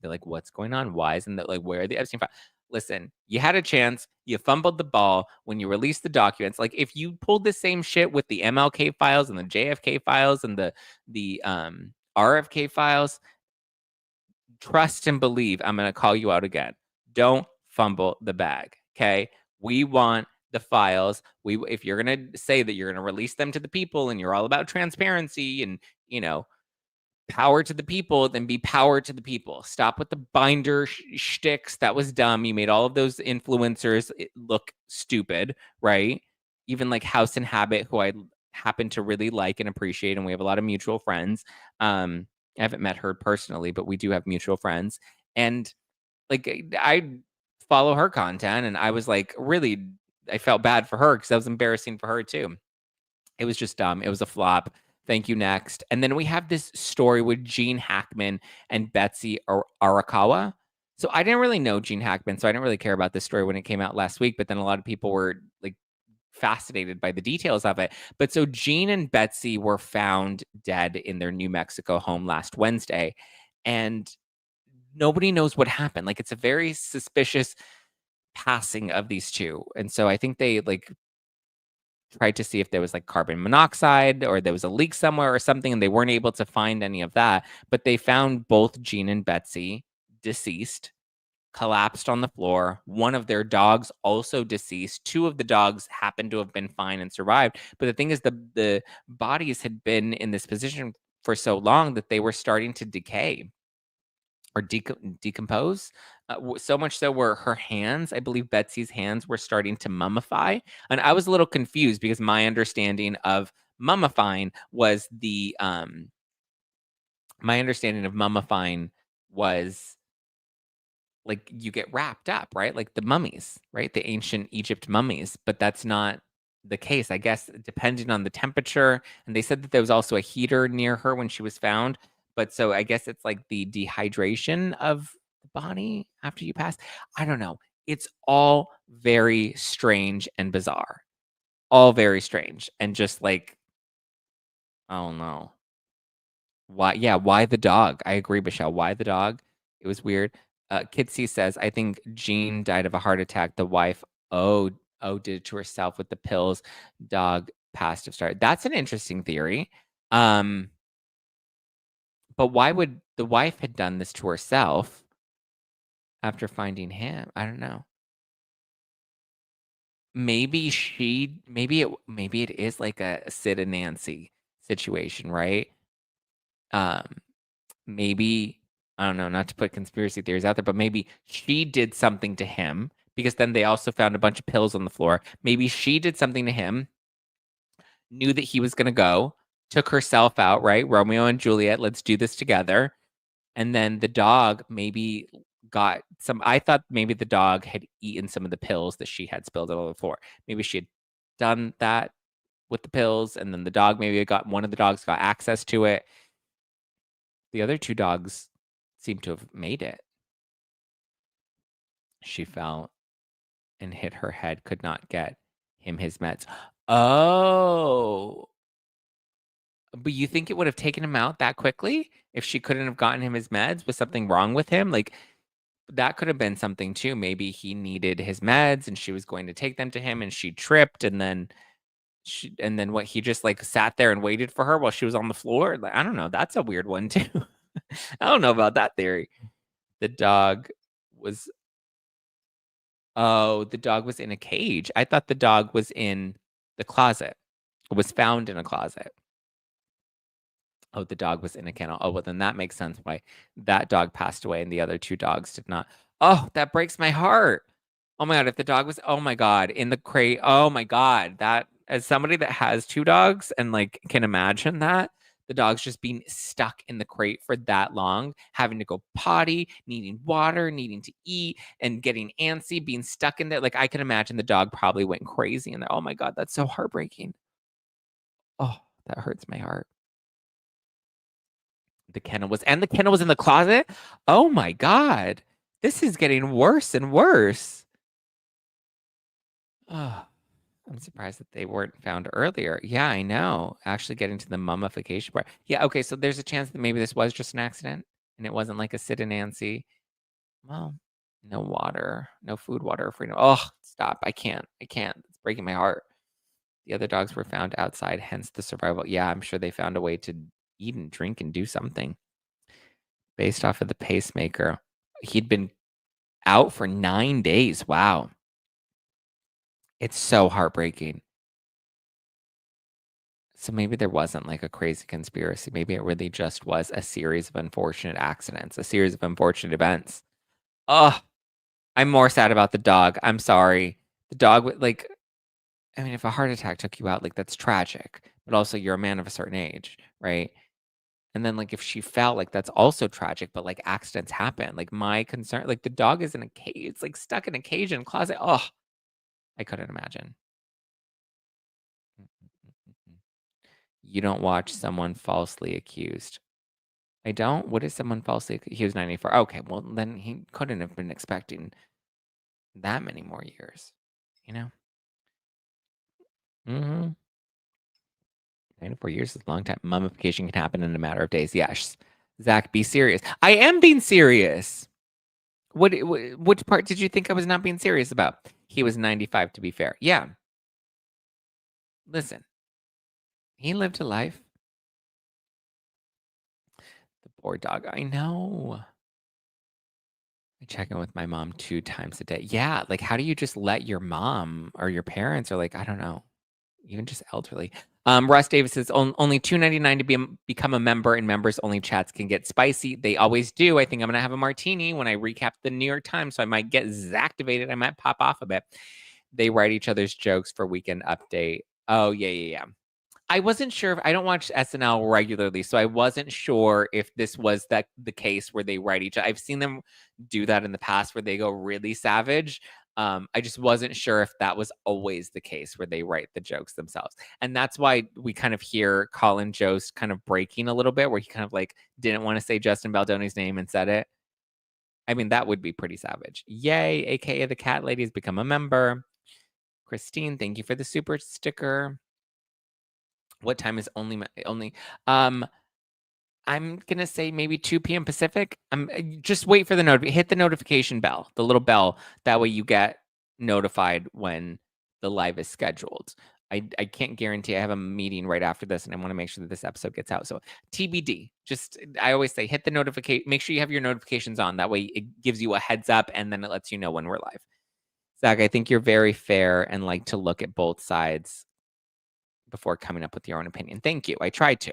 They're like, what's going on? Why isn't that, like, where are the Epstein files? Listen, you had a chance. You fumbled the ball when you released the documents. Like, if you pulled the same shit with the MLK files and the JFK files and the RFK files, trust and believe, I'm going to call you out again. Don't fumble the bag. Okay. We want the files. If you're going to say that you're going to release them to the people and you're all about transparency and, power to the people, then be power to the people. Stop with the binder shticks. That was dumb. You made all of those influencers look stupid, right? Even like House and Habit, who I happen to really like and appreciate, and we have a lot of mutual friends. I haven't met her personally, but we do have mutual friends. And like, I follow her content, and I was like, really, I felt bad for her because that was embarrassing for her too. It was just dumb. It was a flop. Thank you, next. And then we have this story with Gene Hackman and Betsy Arakawa. So I didn't really know Gene Hackman, so I didn't really care about this story when it came out last week. But then a lot of people were like fascinated by the details of it. But so Gene and Betsy were found dead in their New Mexico home last Wednesday, and nobody knows what happened. Like, it's a very suspicious passing of these two. And so I think they like tried to see if there was like carbon monoxide or there was a leak somewhere or something, and they weren't able to find any of that. But they found both Gene and Betsy deceased, collapsed on the floor. One of their dogs also deceased. Two of the dogs happened to have been fine and survived. But the thing is, the bodies had been in this position for so long that they were starting to decay or decompose. So much so where her hands, I believe Betsy's hands, were starting to mummify. And I was a little confused because my understanding of mummifying was was like you get wrapped up, right? Like the mummies, right? The ancient Egypt mummies. But that's not the case, I guess, depending on the temperature. And they said that there was also a heater near her when she was found. But so I guess it's like the dehydration of the body after you pass. I don't know. It's all very strange and bizarre. All very strange. And just like, oh no. Why? Yeah, why the dog? I agree, Michelle. Why the dog? It was weird. Kitsy says, I think Jean died of a heart attack. The wife, did it to herself with the pills. Dog passed of start. That's an interesting theory. But why would the wife had done this to herself after finding him? I don't know. Maybe it is like a Sid and Nancy situation, right? Maybe, I don't know, not to put conspiracy theories out there, but maybe she did something to him, because then they also found a bunch of pills on the floor. Maybe she did something to him, knew that he was going to go, took herself out, right? Romeo and Juliet, let's do this together. And then the dog maybe got some. I thought maybe the dog had eaten some of the pills that she had spilled all over the floor. Maybe she had done that with the pills, and then the dog one of the dogs got access to it. The other two dogs seem to have made it. She fell and hit her head, could not get him his meds. Oh. But you think it would have taken him out that quickly if she couldn't have gotten him his meds? Was something wrong with him? Like, that could have been something too. Maybe he needed his meds and she was going to take them to him and she tripped, and then what, he just like sat there and waited for her while she was on the floor? Like, I don't know. That's a weird one too. I don't know about that theory. The dog was in a cage. I thought the dog was in the closet. It was found in a closet. Oh, the dog was in a kennel. Oh, well, then that makes sense why that dog passed away and the other two dogs did not. Oh, that breaks my heart. Oh my God, if the dog was, oh my God, in the crate. Oh my God. That, as somebody that has 2 dogs and like can imagine that, the dog's just being stuck in the crate for that long, having to go potty, needing water, needing to eat, and getting antsy, being stuck in there. Like I can imagine the dog probably went crazy in there. Oh my God, that's so heartbreaking. Oh, that hurts my heart. The kennel was in the closet. Oh my God. This is getting worse and worse. Oh, I'm surprised that they weren't found earlier. Yeah, I know. Actually getting to the mummification part. Yeah, okay, so there's a chance that maybe this was just an accident and it wasn't like a Sid and Nancy. Well, no water, no food, water, freedom. Oh, stop. I can't. It's breaking my heart. The other dogs were found outside, hence the survival. Yeah, I'm sure they found a way to eat and drink and do something based off of the pacemaker. He'd been out for 9 days. Wow. It's so heartbreaking. So maybe there wasn't like a crazy conspiracy. Maybe it really just was a series of unfortunate accidents, a series of unfortunate events. Oh, I'm more sad about the dog. I'm sorry. The dog, like, I mean, if a heart attack took you out, like, that's tragic. But also, you're a man of a certain age, right? And then, like, if she fell, like, that's also tragic. But like, accidents happen. Like, my concern, like, the dog is in a cage. It's like stuck in a cage in a closet. Oh, I couldn't imagine. You don't watch someone falsely accused. I don't? What is someone falsely he was 94. Okay, well, then he couldn't have been expecting that many more years, you know? Mhm. 94 years is a long time. Mummification can happen in a matter of days. Yes. Zach, be serious. I am being serious. Which part did you think I was not being serious about? He was 95, to be fair. Yeah. Listen, he lived a life. The poor dog. I know. I check in with my mom 2 times a day. Yeah, like, how do you just let your mom or your parents or, like, I don't know, even just elderly. Russ Davis says, only $2.99 to become a member, and members-only chats can get spicy. They always do. I think I'm gonna have a martini when I recap the New York Times, so I might get Zack-activated. I might pop off a bit. They write each other's jokes for Weekend Update. Oh, yeah. I wasn't sure if I don't watch SNL regularly, so I wasn't sure if this was the case where they write each. I've seen them do that in the past where they go really savage. I just wasn't sure if that was always the case where they write the jokes themselves, and that's why we kind of hear Colin Jost kind of breaking a little bit, where he kind of like didn't want to say Justin Baldoni's name and said it. I mean, that would be pretty savage. Yay, aka the cat lady has become a member. Christine, thank you for the super sticker. What time is only? Um, I'm gonna say maybe 2 p.m. Pacific. Just wait for the hit the notification bell, the little bell. That way you get notified when the live is scheduled. I can't guarantee. I have a meeting right after this, and I want to make sure that this episode gets out. So TBD. Just I always say hit the notification. Make sure you have your notifications on. That way it gives you a heads up, and then it lets you know when we're live. Zach, I think you're very fair and like to look at both sides before coming up with your own opinion. Thank you. I try to.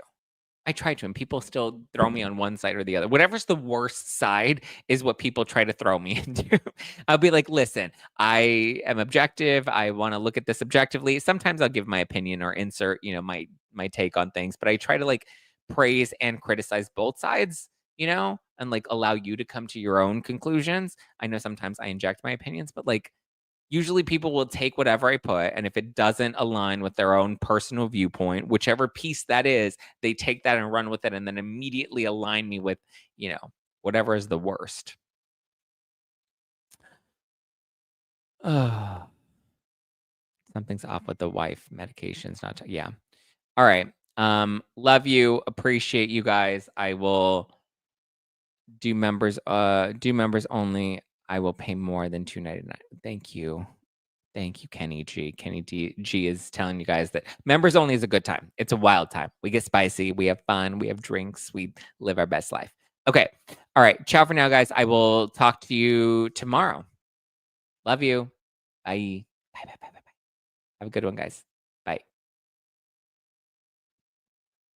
And people still throw me on one side or the other. Whatever's the worst side is what people try to throw me into. I'll be like, listen, I am objective. I want to look at this objectively. Sometimes I'll give my opinion or insert, my take on things, but I try to like praise and criticize both sides, and like allow you to come to your own conclusions. I know sometimes I inject my opinions, but like usually people will take whatever I put, and if it doesn't align with their own personal viewpoint, whichever piece that is, they take that and run with it and then immediately align me with, whatever is the worst. Something's off with the wife. Medication's not. Yeah. All right. Love you. Appreciate you guys. I will do members only. I will pay more than $2.99. Thank you. Thank you, Kenny G. G is telling you guys that members only is a good time. It's a wild time. We get spicy. We have fun. We have drinks. We live our best life. Okay. All right. Ciao for now, guys. I will talk to you tomorrow. Love you. Bye. Bye. Have a good one, guys.